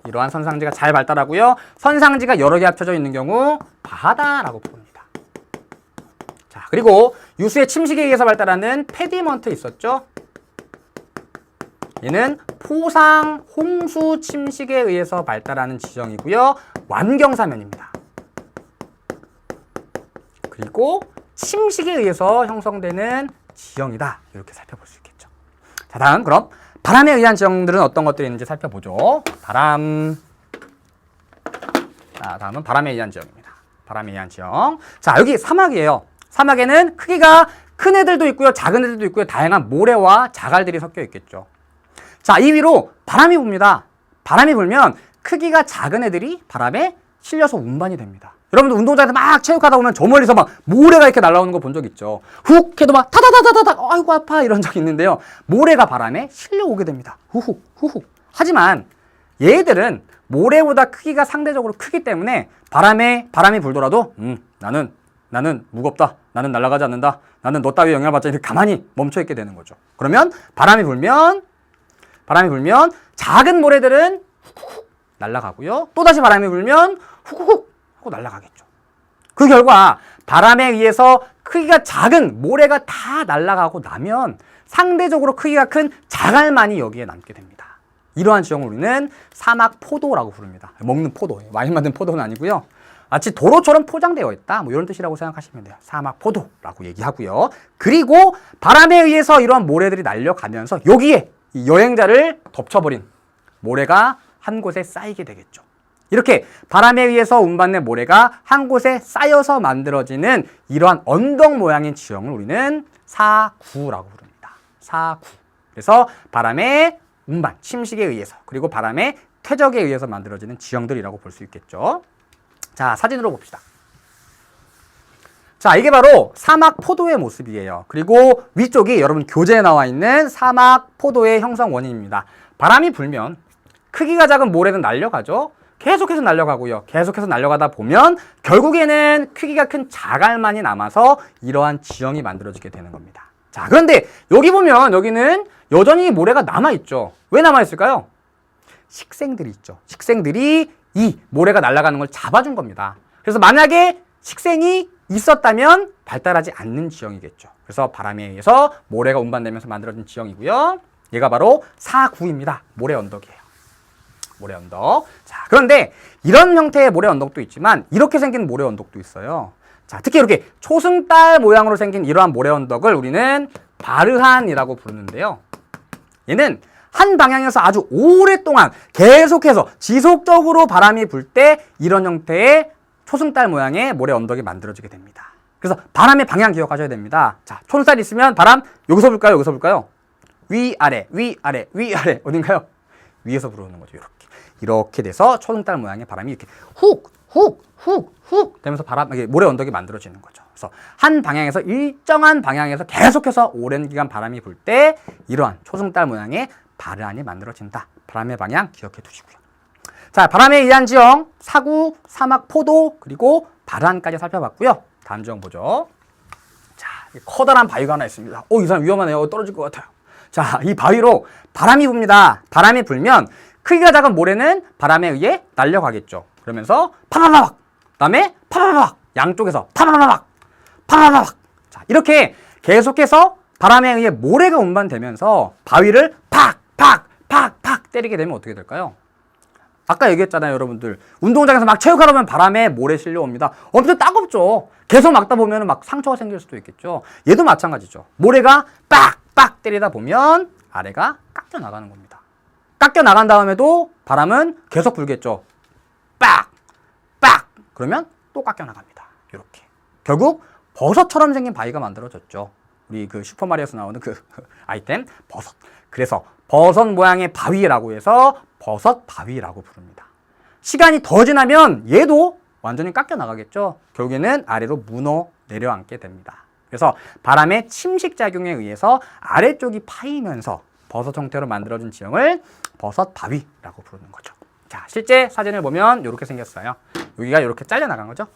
이러한 선상지가 잘 발달하고요. 선상지가 여러 개 합쳐져 있는 경우 바다라고 부릅니다. 자, 그리고 유수의 침식에 의해서 발달하는 페디먼트 있었죠? 얘는 포상 홍수 침식에 의해서 발달하는 지형이고요. 완경사면입니다. 그리고 침식에 의해서 형성되는 지형이다. 이렇게 살펴볼 수 있겠죠. 자, 다음 그럼 바람에 의한 지형들은 어떤 것들이 있는지 살펴보죠. 바람. 자, 다음은 바람에 의한 지형입니다. 바람에 의한 지형. 자, 여기 사막이에요. 사막에는 크기가 큰 애들도 있고요. 작은 애들도 있고요. 다양한 모래와 자갈들이 섞여 있겠죠. 자, 이 위로 바람이 붑니다. 바람이 불면 크기가 작은 애들이 바람에 실려서 운반이 됩니다. 여러분들 운동장에서 막 체육하다 보면 저 멀리서 막 모래가 이렇게 날아오는 거 본 적 있죠. 훅 해도 막 타다다다다다 아이고 아파 이런 적이 있는데요. 모래가 바람에 실려오게 됩니다. 후훅. 하지만 얘들은 모래보다 크기가 상대적으로 크기 때문에 바람이 불더라도 나는 무겁다. 나는 날아가지 않는다. 나는 너 따위 영향을 받지 않는다. 가만히 멈춰 있게 되는 거죠. 그러면 바람이 불면 작은 모래들은 훅 날아가고요. 또다시 바람이 불면 훅 하고 날아가겠죠. 그 결과 바람에 의해서 크기가 작은 모래가 다 날아가고 나면 상대적으로 크기가 큰 자갈만이 여기에 남게 됩니다. 이러한 지형을 우리는 사막 포도라고 부릅니다. 먹는 포도, 많이 만든 포도는 아니고요. 마치 도로처럼 포장되어 있다, 뭐 이런 뜻이라고 생각하시면 돼요. 사막 포도라고 얘기하고요. 그리고 바람에 의해서 이런 모래들이 날려가면서 여기에 이 여행자를 덮쳐버린 모래가 한 곳에 쌓이게 되겠죠. 이렇게 바람에 의해서 운반된 모래가 한 곳에 쌓여서 만들어지는 이러한 언덕 모양의 지형을 우리는 사구라고 부릅니다. 사구. 그래서 바람의 운반, 침식에 의해서, 그리고 바람의 퇴적에 의해서 만들어지는 지형들이라고 볼 수 있겠죠. 자, 사진으로 봅시다. 자, 이게 바로 사막 포도의 모습이에요. 그리고 위쪽이 여러분 교재에 나와 있는 사막 포도의 형성 원인입니다. 바람이 불면 크기가 작은 모래는 날려가죠. 계속해서 날려가고요. 계속해서 날려가다 보면 결국에는 크기가 큰 자갈만이 남아서 이러한 지형이 만들어지게 되는 겁니다. 자, 그런데 여기 보면 여기는 여전히 모래가 남아있죠. 왜 남아있을까요? 식생들이 있죠. 식생들이 이 모래가 날아가는 걸 잡아준 겁니다. 그래서 만약에 식생이 있었다면 발달하지 않는 지형이겠죠. 그래서 바람에 의해서 모래가 운반되면서 만들어진 지형이고요. 얘가 바로 사구입니다. 모래 언덕이에요. 모래 언덕. 자, 그런데 이런 형태의 모래 언덕도 있지만 이렇게 생긴 모래 언덕도 있어요. 자, 특히 이렇게 초승달 모양으로 생긴 이러한 모래 언덕을 우리는 바르한이라고 부르는데요. 얘는 한 방향에서 아주 오랫동안 계속해서 지속적으로 바람이 불 때 이런 형태의 초승달 모양의 모래 언덕이 만들어지게 됩니다. 그래서 바람의 방향 기억하셔야 됩니다. 자, 초승달 있으면 바람 여기서 불까요? 여기서 불까요? 위아래, 위아래, 위아래. 어딘가요? 위에서 불어오는 거죠. 이렇게 돼서 초승달 모양의 바람이 이렇게 훅, 훅, 훅, 훅 되면서 모래 언덕이 만들어지는 거죠. 그래서 한 방향에서 일정한 방향에서 계속해서 오랜 기간 바람이 불 때 이러한 초승달 모양의 바르한이 만들어진다. 바람의 방향 기억해 두시고요. 자, 바람에 의한 지형, 사구, 사막, 포도, 그리고 바르한까지 살펴봤고요. 다음 지형 보죠. 자, 커다란 바위가 하나 있습니다. 이 사람 위험하네요. 떨어질 것 같아요. 자, 이 바위로 바람이 붑니다. 바람이 불면 크기가 작은 모래는 바람에 의해 날려가겠죠. 그러면서 파바바박, 그다음에 파바바박, 양쪽에서 파바바박, 파바바박. 자, 이렇게 계속해서 바람에 의해 모래가 운반되면서 바위를 팍, 팍, 팍, 팍 때리게 되면 어떻게 될까요? 아까 얘기했잖아요, 여러분들. 운동장에서 막 체육하러 오면 바람에 모래 실려옵니다. 엄청 따갑죠. 계속 막다 보면 막 상처가 생길 수도 있겠죠. 얘도 마찬가지죠. 모래가 빡 때리다 보면 아래가 깎여 나가는 겁니다. 깎여 나간 다음에도 바람은 계속 불겠죠. 빡! 그러면 또 깎여 나갑니다. 이렇게. 결국 버섯처럼 생긴 바위가 만들어졌죠. 우리 그 슈퍼마리오에서 나오는 그 아이템 버섯. 그래서 버섯 모양의 바위라고 해서 버섯 바위라고 부릅니다. 시간이 더 지나면 얘도 완전히 깎여 나가겠죠. 결국에는 아래로 무너 내려앉게 됩니다. 그래서 바람의 침식 작용에 의해서 아래쪽이 파이면서 버섯 형태로 만들어진 지형을 버섯 바위라고 부르는 거죠. 자, 실제 사진을 보면 이렇게 생겼어요. 여기가 이렇게 잘려나간 거죠.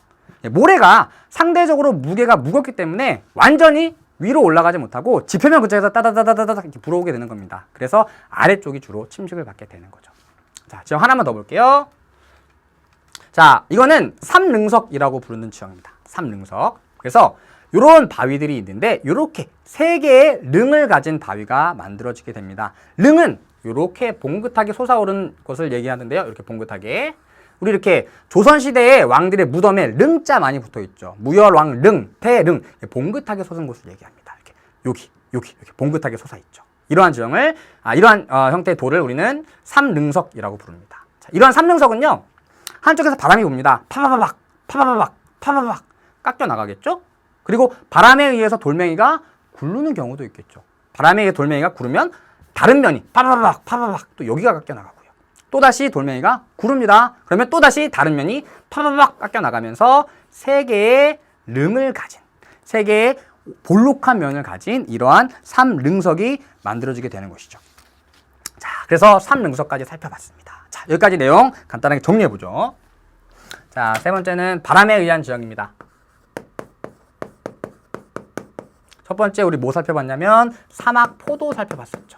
모래가 상대적으로 무게가 무겁기 때문에 완전히 위로 올라가지 못하고 지표면 근처에서 따다다다다다 이렇게 불어오게 되는 겁니다. 그래서 아래쪽이 주로 침식을 받게 되는 거죠. 자, 지형 하나만 더 볼게요. 자, 이거는 삼릉석이라고 부르는 지형입니다. 삼릉석. 그래서 이런 바위들이 있는데 이렇게 세 개의 릉을 가진 바위가 만들어지게 됩니다. 릉은 이렇게 봉긋하게 솟아오른 것을 얘기하는데요. 이렇게 봉긋하게. 우리 이렇게 조선시대의 왕들의 무덤에 릉자 많이 붙어 있죠. 무열왕 릉, 태릉. 봉긋하게 솟은 곳을 얘기합니다. 이렇게 여기 이렇게 봉긋하게 솟아 있죠. 이러한 지형을, 이러한 형태의 돌을 우리는 삼릉석이라고 부릅니다. 자, 이러한 삼릉석은요, 한쪽에서 바람이 붑니다. 파바바박, 파바바박, 파바바박 깎여 나가겠죠? 그리고 바람에 의해서 돌멩이가 굴르는 경우도 있겠죠. 바람에 의해 돌멩이가 구르면 다른 면이 파바바박, 파바바박 또 여기가 깎여 나가고요. 또다시 돌멩이가 구릅니다. 그러면 또다시 다른 면이 파바바박 깎여 나가면서 세 개의 릉을 가진, 세 개의 볼록한 면을 가진 이러한 삼릉석이 만들어지게 되는 것이죠. 자, 그래서 삼릉석까지 살펴봤습니다. 자, 여기까지 내용 간단하게 정리해보죠. 자, 세 번째는 바람에 의한 지형입니다. 첫 번째 우리 뭐 살펴봤냐면 사막 포도 살펴봤었죠.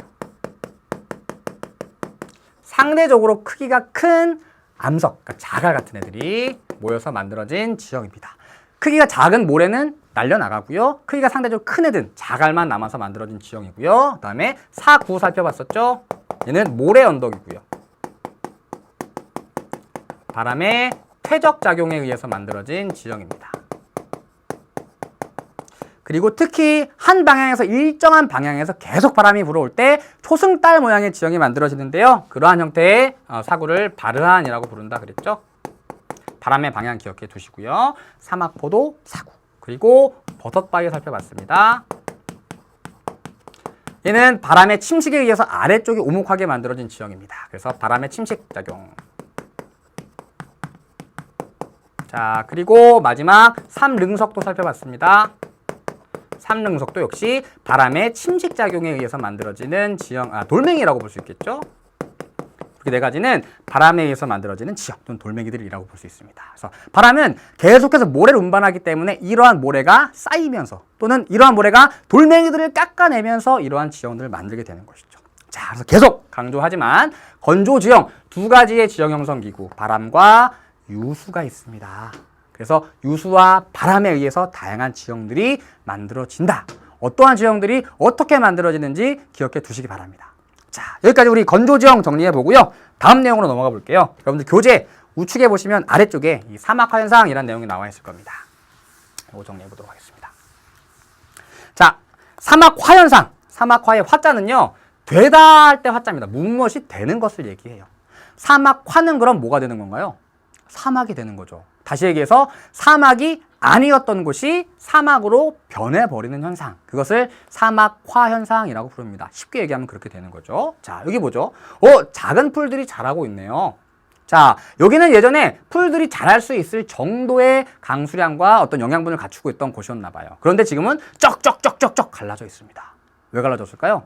상대적으로 크기가 큰 암석, 그러니까 자갈 같은 애들이 모여서 만들어진 지형입니다. 크기가 작은 모래는 날려나가고요. 크기가 상대적으로 큰 애들은 자갈만 남아서 만들어진 지형이고요. 그 다음에 사구 살펴봤었죠. 얘는 모래 언덕이고요. 바람의 퇴적 작용에 의해서 만들어진 지형입니다. 그리고 특히 한 방향에서 일정한 방향에서 계속 바람이 불어올 때 초승달 모양의 지형이 만들어지는데요. 그러한 형태의 사구를 바르한이라고 부른다 그랬죠. 바람의 방향 기억해 두시고요. 사막포도 사구, 그리고 버섯바위 살펴봤습니다. 얘는 바람의 침식에 의해서 아래쪽이 오목하게 만들어진 지형입니다. 그래서 바람의 침식 작용. 자, 그리고 마지막 삼릉석도 살펴봤습니다. 삼릉석도 역시 바람의 침식작용에 의해서 만들어지는 돌멩이라고 볼 수 있겠죠. 이렇게 네 가지는 바람에 의해서 만들어지는 지형 또는 돌멩이들이라고 볼 수 있습니다. 그래서 바람은 계속해서 모래를 운반하기 때문에 이러한 모래가 쌓이면서 또는 이러한 모래가 돌멩이들을 깎아내면서 이러한 지형들을 만들게 되는 것이죠. 자, 그래서 계속 강조하지만 건조 지형 두 가지의 지형 형성 기구, 바람과 유수가 있습니다. 그래서 유수와 바람에 의해서 다양한 지형들이 만들어진다. 어떠한 지형들이 어떻게 만들어지는지 기억해 두시기 바랍니다. 자, 여기까지 우리 건조지형 정리해 보고요. 다음 내용으로 넘어가 볼게요. 여러분들 교재 우측에 보시면 아래쪽에 이 사막화현상이라는 내용이 나와 있을 겁니다. 이거 정리해 보도록 하겠습니다. 자, 사막화현상. 사막화의 화자는요, 되다 할 때 화자입니다. 무엇이 되는 것을 얘기해요. 사막화는 그럼 뭐가 되는 건가요? 사막이 되는 거죠. 다시 얘기해서 사막이 아니었던 곳이 사막으로 변해버리는 현상. 그것을 사막화 현상이라고 부릅니다. 쉽게 얘기하면 그렇게 되는 거죠. 자, 여기 보죠. 작은 풀들이 자라고 있네요. 자, 여기는 예전에 풀들이 자랄 수 있을 정도의 강수량과 어떤 영양분을 갖추고 있던 곳이었나 봐요. 그런데 지금은 쩍쩍쩍쩍쩍 갈라져 있습니다. 왜 갈라졌을까요?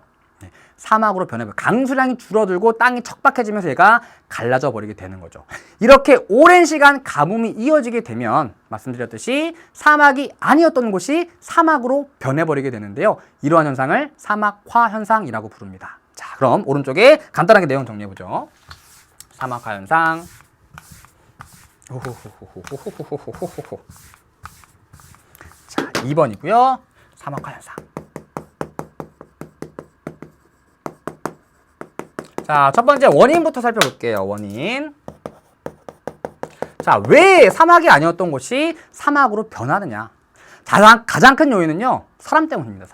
사막으로 변해버려 강수량이 줄어들고 땅이 척박해지면서 얘가 갈라져 버리게 되는 거죠. 이렇게 오랜 시간 가뭄이 이어지게 되면 말씀드렸듯이 사막이 아니었던 곳이 사막으로 변해버리게 되는데요. 이러한 현상을 사막화 현상이라고 부릅니다. 자, 그럼 오른쪽에 간단하게 내용 정리해보죠. 사막화 현상. 자, 2번이고요. 사막화 현상. 자, 첫 번째 원인부터 살펴볼게요. 원인. 자, 왜 사막이 아니었던 곳이 사막으로 변하느냐? 가장 큰 요인은요, 사람 때문입니다.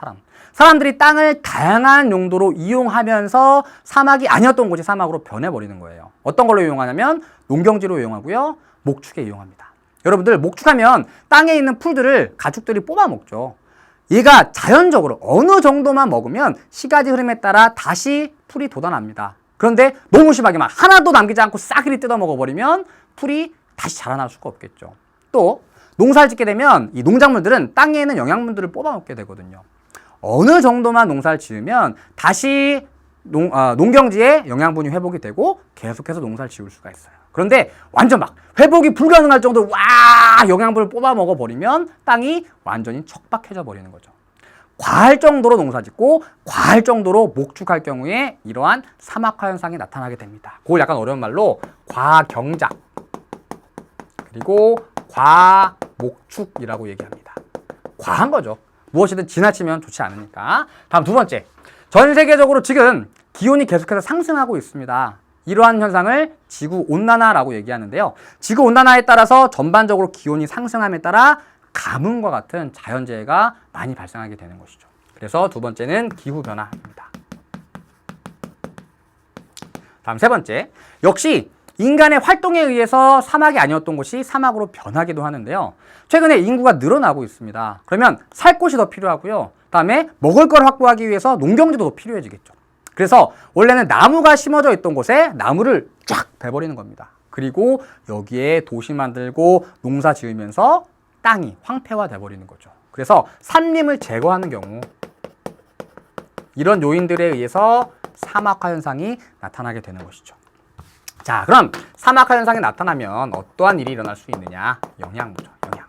사람들이 땅을 다양한 용도로 이용하면서 사막이 아니었던 곳이 사막으로 변해버리는 거예요. 어떤 걸로 이용하냐면 농경지로 이용하고요, 목축에 이용합니다. 여러분들 목축하면 땅에 있는 풀들을 가축들이 뽑아먹죠. 얘가 자연적으로 어느 정도만 먹으면 시가지 흐름에 따라 다시 풀이 돋아납니다. 그런데 너무 심하게 막 하나도 남기지 않고 싹이리 뜯어먹어버리면 풀이 다시 자라날 수가 없겠죠. 또 농사를 짓게 되면 이 농작물들은 땅에 있는 영양분들을 뽑아먹게 되거든요. 어느 정도만 농사를 지으면 다시 농경지에 영양분이 회복이 되고 계속해서 농사를 지을 수가 있어요. 그런데 완전 막 회복이 불가능할 정도로 영양분을 뽑아먹어버리면 땅이 완전히 척박해져 버리는 거죠. 과할 정도로 농사짓고 과할 정도로 목축할 경우에 이러한 사막화 현상이 나타나게 됩니다. 그걸 약간 어려운 말로 과경작 그리고 과목축이라고 얘기합니다. 과한 거죠. 무엇이든 지나치면 좋지 않으니까. 다음 두 번째. 전 세계적으로 지금 기온이 계속해서 상승하고 있습니다. 이러한 현상을 지구온난화라고 얘기하는데요. 지구온난화에 따라서 전반적으로 기온이 상승함에 따라 가뭄과 같은 자연재해가 많이 발생하게 되는 것이죠. 그래서 두 번째는 기후변화입니다. 다음 세 번째. 역시 인간의 활동에 의해서 사막이 아니었던 곳이 사막으로 변하기도 하는데요. 최근에 인구가 늘어나고 있습니다. 그러면 살 곳이 더 필요하고요. 다음에 먹을 걸 확보하기 위해서 농경지도 더 필요해지겠죠. 그래서 원래는 나무가 심어져 있던 곳에 나무를 쫙 베버리는 겁니다. 그리고 여기에 도시 만들고 농사 지으면서 땅이 황폐화돼 버리는 거죠. 그래서 산림을 제거하는 경우 이런 요인들에 의해서 사막화 현상이 나타나게 되는 것이죠. 자, 그럼 사막화 현상이 나타나면 어떠한 일이 일어날 수 있느냐? 영향보죠. 영향.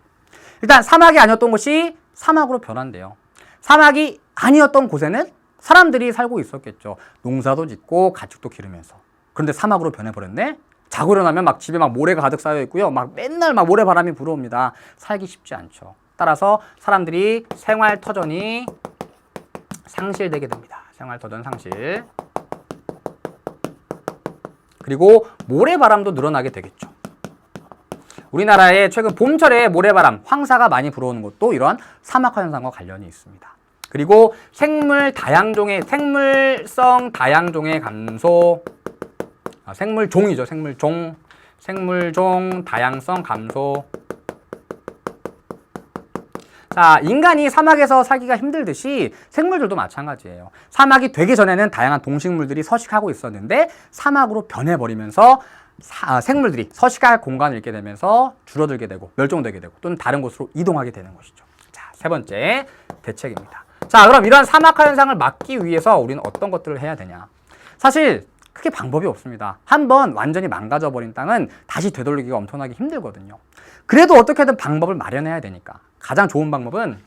일단 사막이 아니었던 곳이 사막으로 변한대요. 사막이 아니었던 곳에는 사람들이 살고 있었겠죠. 농사도 짓고 가축도 기르면서. 그런데 사막으로 변해버렸네? 자고 일어나면 막 집에 막 모래가 가득 쌓여 있고요. 막 맨날 막 모래바람이 불어옵니다. 살기 쉽지 않죠. 따라서 사람들이 생활터전이 상실되게 됩니다. 생활터전 상실. 그리고 모래바람도 늘어나게 되겠죠. 우리나라에 최근 봄철에 모래바람, 황사가 많이 불어오는 것도 이러한 사막화 현상과 관련이 있습니다. 그리고 생물성 다양종의 감소, 생물종이죠. 생물종 다양성 감소. 자, 인간이 사막에서 살기가 힘들듯이 생물들도 마찬가지예요. 사막이 되기 전에는 다양한 동식물들이 서식하고 있었는데 사막으로 변해버리면서 생물들이 서식할 공간을 잃게 되면서 줄어들게 되고 멸종되게 되고 또는 다른 곳으로 이동하게 되는 것이죠. 자, 세 번째 대책입니다. 자, 그럼 이러한 사막화 현상을 막기 위해서 우리는 어떤 것들을 해야 되냐? 사실 크게 방법이 없습니다. 한번 완전히 망가져버린 땅은 다시 되돌리기가 엄청나게 힘들거든요. 그래도 어떻게든 방법을 마련해야 되니까 가장 좋은 방법은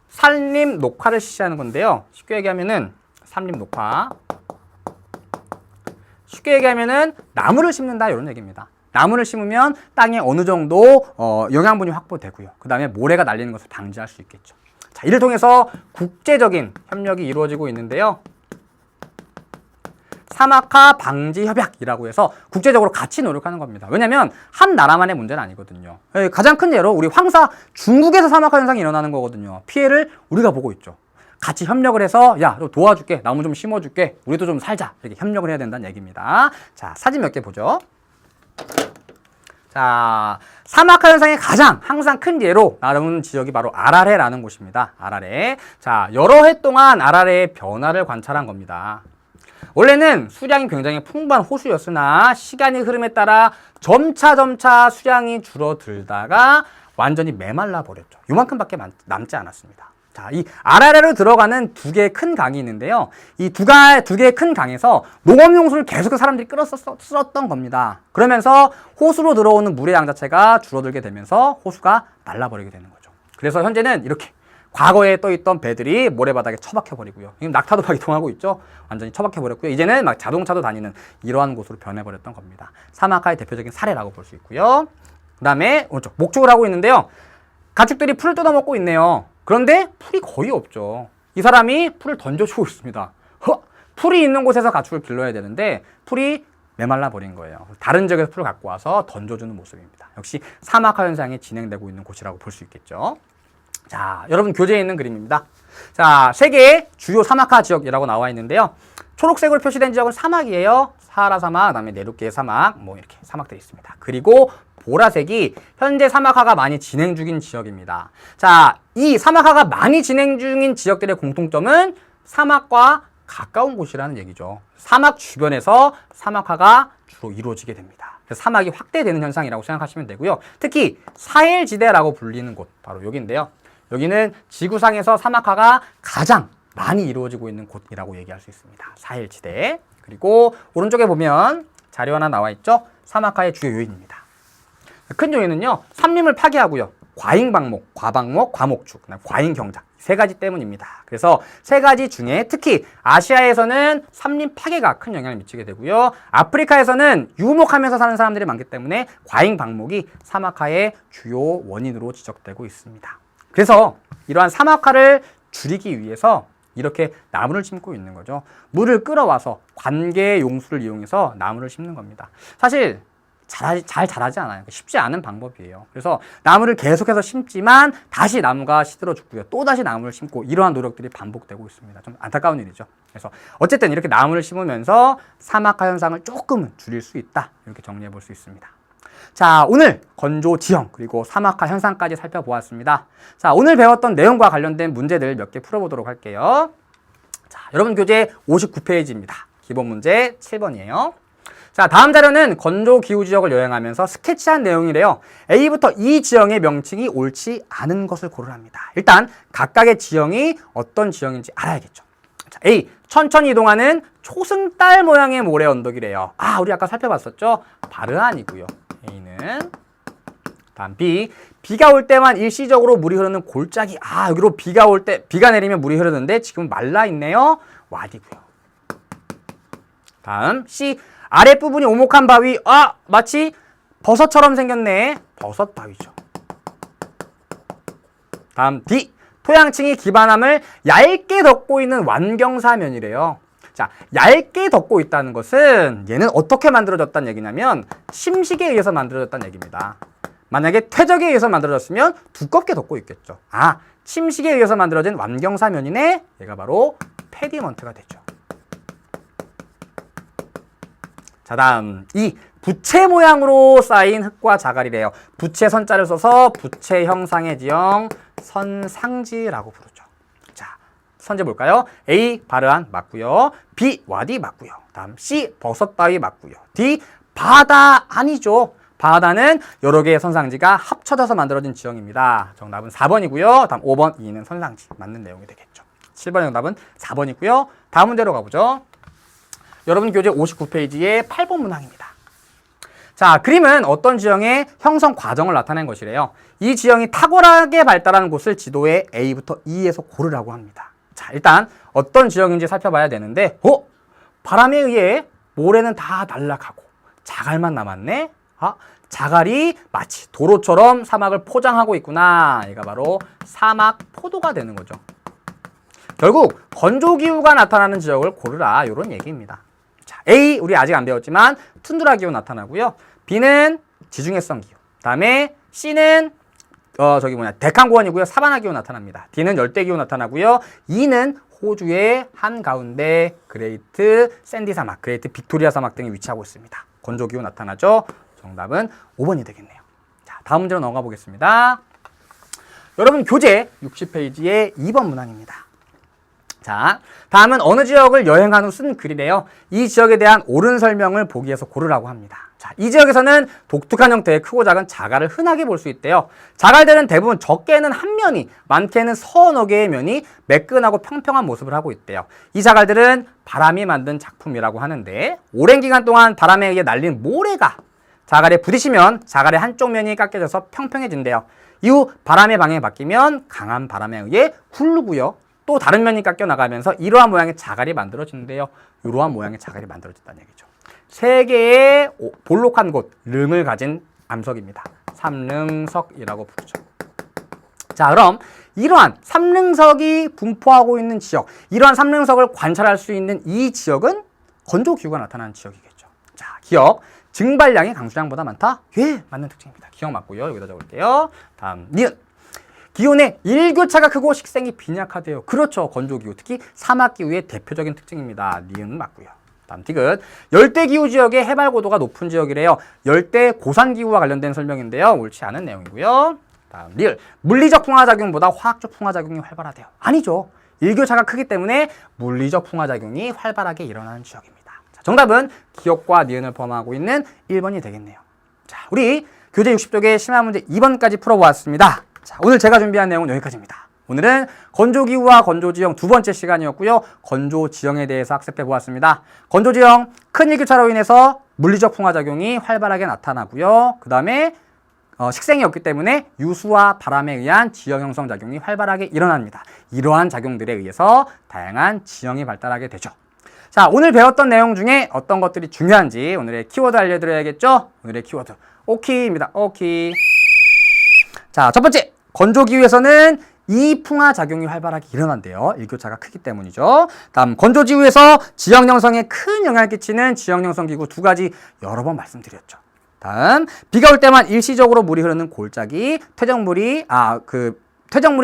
산림 녹화를 실시하는 건데요. 쉽게 얘기하면은 산림 녹화, 쉽게 얘기하면은 나무를 심는다 이런 얘기입니다. 나무를 심으면 땅에 어느 정도 영양분이 확보되고요. 그 다음에 모래가 날리는 것을 방지할 수 있겠죠. 자, 이를 통해서 국제적인 협력이 이루어지고 있는데요. 사막화 방지 협약이라고 해서 국제적으로 같이 노력하는 겁니다. 왜냐하면 한 나라만의 문제는 아니거든요. 가장 큰 예로 우리 황사 중국에서 사막화 현상이 일어나는 거거든요. 피해를 우리가 보고 있죠. 같이 협력을 해서 야, 너 도와줄게, 나무 좀 심어줄게, 우리도 좀 살자, 이렇게 협력을 해야 된다는 얘기입니다. 자, 사진 몇 개 보죠. 자, 사막화 현상의 가장 항상 큰 예로 나오는 지역이 바로 아라레라는 곳입니다. 아라레. 자, 여러 해 동안 아라레의 변화를 관찰한 겁니다. 원래는 수량이 굉장히 풍부한 호수였으나 시간이 흐름에 따라 점차 수량이 줄어들다가 완전히 메말라 버렸죠. 요만큼밖에 남지 않았습니다. 자, 이 아라레로 들어가는 두 개의 큰 강이 있는데요. 이 두 개의 큰 강에서 농업용수를 계속 사람들이 끌어 쓸었던 겁니다. 그러면서 호수로 들어오는 물의 양 자체가 줄어들게 되면서 호수가 말라버리게 되는 거죠. 그래서 현재는 이렇게 과거에 떠있던 배들이 모래바닥에 처박혀버리고요. 지금 낙타도박 이동하고 있죠. 완전히 처박혀버렸고요. 이제는 막 자동차도 다니는 이러한 곳으로 변해버렸던 겁니다. 사막화의 대표적인 사례라고 볼 수 있고요. 그 다음에 오른쪽 목축을 하고 있는데요. 가축들이 풀을 뜯어먹고 있네요. 그런데 풀이 거의 없죠. 이 사람이 풀을 던져주고 있습니다. 풀이 있는 곳에서 가축을 길러야 되는데 풀이 메말라 버린 거예요. 다른 지역에서 풀을 갖고 와서 던져주는 모습입니다. 역시 사막화 현상이 진행되고 있는 곳이라고 볼 수 있겠죠. 자, 여러분 교재에 있는 그림입니다. 자, 세계의 주요 사막화 지역이라고 나와 있는데요. 초록색으로 표시된 지역은 사막이에요. 사하라 사막, 그다음에 네르케 사막, 뭐 이렇게 사막들이 있습니다. 그리고 보라색이 현재 사막화가 많이 진행 중인 지역입니다. 자, 이 사막화가 많이 진행 중인 지역들의 공통점은 사막과 가까운 곳이라는 얘기죠. 사막 주변에서 사막화가 주로 이루어지게 됩니다. 그래서 사막이 확대되는 현상이라고 생각하시면 되고요. 특히 사헬지대라고 불리는 곳, 바로 여기인데요. 여기는 지구상에서 사막화가 가장 많이 이루어지고 있는 곳이라고 얘기할 수 있습니다. 사헬지대. 그리고 오른쪽에 보면 자료 하나 나와 있죠. 사막화의 주요 요인입니다. 큰 요인은요, 산림을 파괴하고요, 과잉방목, 과방목, 과목축, 과잉경작 세 가지 때문입니다. 그래서 세 가지 중에 특히 아시아에서는 산림 파괴가 큰 영향을 미치게 되고요, 아프리카에서는 유목하면서 사는 사람들이 많기 때문에 과잉방목이 사막화의 주요 원인으로 지적되고 있습니다. 그래서 이러한 사막화를 줄이기 위해서 이렇게 나무를 심고 있는 거죠. 물을 끌어와서 관계 용수를 이용해서 나무를 심는 겁니다. 사실 잘 자라지 않아요. 쉽지 않은 방법이에요. 그래서 나무를 계속해서 심지만 다시 나무가 시들어 죽고요. 또 다시 나무를 심고 이러한 노력들이 반복되고 있습니다. 좀 안타까운 일이죠. 그래서 어쨌든 이렇게 나무를 심으면서 사막화 현상을 조금은 줄일 수 있다. 이렇게 정리해 볼 수 있습니다. 자, 오늘 건조 지형 그리고 사막화 현상까지 살펴보았습니다. 자, 오늘 배웠던 내용과 관련된 문제들 몇 개 풀어보도록 할게요. 자, 여러분 교재 59페이지입니다. 기본 문제 7번이에요. 자, 다음 자료는 건조 기후 지역을 여행하면서 스케치한 내용이래요. A부터 E 지형의 명칭이 옳지 않은 것을 고르랍니다. 일단 각각의 지형이 어떤 지형인지 알아야겠죠. 자, A, 천천히 이동하는 초승달 모양의 모래 언덕이래요. 아, 우리 아까 살펴봤었죠? 바르안이고요. A는. 다음 B, 비가 올 때만 일시적으로 물이 흐르는 골짜기. 아, 여기로 비가 내리면 물이 흐르는데 지금 말라 있네요. 와디고요. 다음 C, 아랫부분이 오목한 바위. 아, 마치 버섯처럼 생겼네. 버섯 바위죠. 다음 D, 토양층이 기반함을 얇게 덮고 있는 완경사면이래요. 자, 얇게 덮고 있다는 것은 얘는 어떻게 만들어졌다는 얘기냐면 심식에 의해서 만들어졌다는 얘기입니다. 만약에 퇴적에 의해서 만들어졌으면 두껍게 덮고 있겠죠. 아, 침식에 의해서 만들어진 완경사면이네. 얘가 바로 페디먼트가 되죠. 자, 다음 이 부채 모양으로 쌓인 흙과 자갈이래요. 부채 선자를 써서 부채 형상의 지형 선상지라고 부르죠. 자, 선제 볼까요? A, 바르안 맞고요. B, 와디 맞고요. 다음 C, 버섯바위 맞고요. D, 바다 아니죠. 바다는 여러 개의 선상지가 합쳐져서 만들어진 지형입니다. 정답은 4번이고요. 다음 5번, 2는 선상지. 맞는 내용이 되겠죠. 7번의 정답은 4번이고요. 다음 문제로 가보죠. 여러분 교재 59페이지의 8번 문항입니다. 자, 그림은 어떤 지형의 형성 과정을 나타낸 것이래요. 이 지형이 탁월하게 발달하는 곳을 지도에 A부터 E에서 고르라고 합니다. 자, 일단 어떤 지형인지 살펴봐야 되는데 바람에 의해 모래는 다 날아가고 자갈만 남았네? 자갈이 마치 도로처럼 사막을 포장하고 있구나. 얘가 바로 사막 포도가 되는 거죠. 결국 건조기후가 나타나는 지역을 고르라. 이런 얘기입니다. 자, A, 우리 아직 안 배웠지만 툰드라 기후 나타나고요. B는 지중해성 기후. 다음에 C는 데칸고원이고요. 사바나 기후 나타납니다. D는 열대 기후 나타나고요. E는 호주의 한가운데 그레이트 샌디 사막, 그레이트 빅토리아 사막 등이 위치하고 있습니다. 건조 기후 나타나죠. 정답은 5번이 되겠네요. 자, 다음 문제로 넘어가 보겠습니다. 여러분 교재 60페이지의 2번 문항입니다. 자, 다음은 어느 지역을 여행한 후 쓴 글이래요. 이 지역에 대한 옳은 설명을 보기에서 고르라고 합니다. 자, 이 지역에서는 독특한 형태의 크고 작은 자갈을 흔하게 볼 수 있대요. 자갈들은 대부분 적게는 한 면이, 많게는 서너 개의 면이 매끈하고 평평한 모습을 하고 있대요. 이 자갈들은 바람이 만든 작품이라고 하는데 오랜 기간 동안 바람에 의해 날린 모래가 자갈에 부딪히면 자갈의 한쪽 면이 깎여져서 평평해진대요. 이후 바람의 방향이 바뀌면 강한 바람에 의해 굴르고요. 또 다른 면이 깎여 나가면서 이러한 모양의 자갈이 만들어지는데요. 이러한 모양의 자갈이 만들어진다는 얘기죠. 세 개의 볼록한 곳, 릉을 가진 암석입니다. 삼릉석이라고 부르죠. 자, 그럼 이러한 삼릉석이 분포하고 있는 지역, 이러한 삼릉석을 관찰할 수 있는 이 지역은 건조기후가 나타나는 지역이겠죠. 자, 기억. 증발량이 강수량보다 많다? 예, 맞는 특징입니다. 기억 맞고요. 여기다 적을게요. 다음, 니은. 기온의 일교차가 크고 식생이 빈약하대요. 그렇죠. 건조기후, 특히 사막기후의 대표적인 특징입니다. 니은 맞고요. 다음 디귿. 열대기후 지역의 해발 고도가 높은 지역이래요. 열대 고산기후와 관련된 설명인데요. 옳지 않은 내용이고요. 다음 리을. 물리적 풍화작용보다 화학적 풍화작용이 활발하대요. 아니죠. 일교차가 크기 때문에 물리적 풍화작용이 활발하게 일어나는 지역입니다. 자, 정답은 기억과 니은을 포함하고 있는 1번이 되겠네요. 자, 우리 교재 60쪽의 심화 문제 2번까지 풀어보았습니다. 자, 오늘 제가 준비한 내용은 여기까지입니다. 오늘은 건조기후와 건조지형 두 번째 시간이었고요. 건조지형에 대해서 학습해 보았습니다. 건조지형, 큰 일교차로 인해서 물리적 풍화작용이 활발하게 나타나고요. 그 다음에 식생이 없기 때문에 유수와 바람에 의한 지형 형성 작용이 활발하게 일어납니다. 이러한 작용들에 의해서 다양한 지형이 발달하게 되죠. 자, 오늘 배웠던 내용 중에 어떤 것들이 중요한지 오늘의 키워드 알려드려야겠죠? 오늘의 키워드 오키입니다. 오키. 자, 첫 번째, 건조기후에서는 이풍화작용이 활발하게 일어난대요. 일교차가 크기 때문이죠. 다음, 건조지후에서 지형 형성에 큰 영향을 끼치는 지형 형성기구 두 가지 여러 번 말씀드렸죠. 다음, 비가 올 때만 일시적으로 물이 흐르는 골짜기, 퇴적물이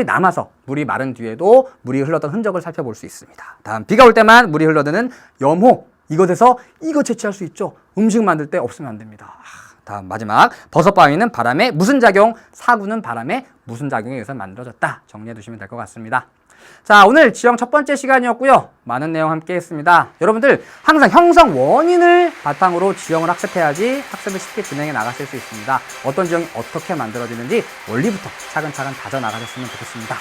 남아서 물이 마른 뒤에도 물이 흘렀던 흔적을 살펴볼 수 있습니다. 다음, 비가 올 때만 물이 흘러드는 염호, 이것에서 이거 채취할 수 있죠. 음식 만들 때 없으면 안 됩니다. 다음, 마지막, 버섯바위는 바람에 무슨 작용, 사구는 바람에 무슨 작용에 의해서 만들어졌다. 정리해 두시면 될 것 같습니다. 자, 오늘 지형 첫 번째 시간이었고요. 많은 내용 함께 했습니다. 여러분들 항상 형성 원인을 바탕으로 지형을 학습해야지 학습을 쉽게 진행해 나가실 수 있습니다. 어떤 지형이 어떻게 만들어지는지 원리부터 차근차근 다져나가셨으면 좋겠습니다.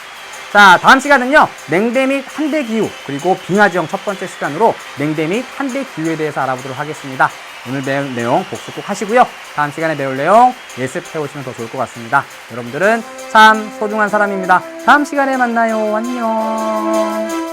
자, 다음 시간은요, 냉대 및 한대 기후, 그리고 빙하 지형 첫 번째 시간으로 냉대 및 한대 기후에 대해서 알아보도록 하겠습니다. 오늘 배울 내용 복습 꼭 하시고요. 다음 시간에 배울 내용 예습해 오시면 더 좋을 것 같습니다. 여러분들은 참 소중한 사람입니다. 다음 시간에 만나요. 안녕.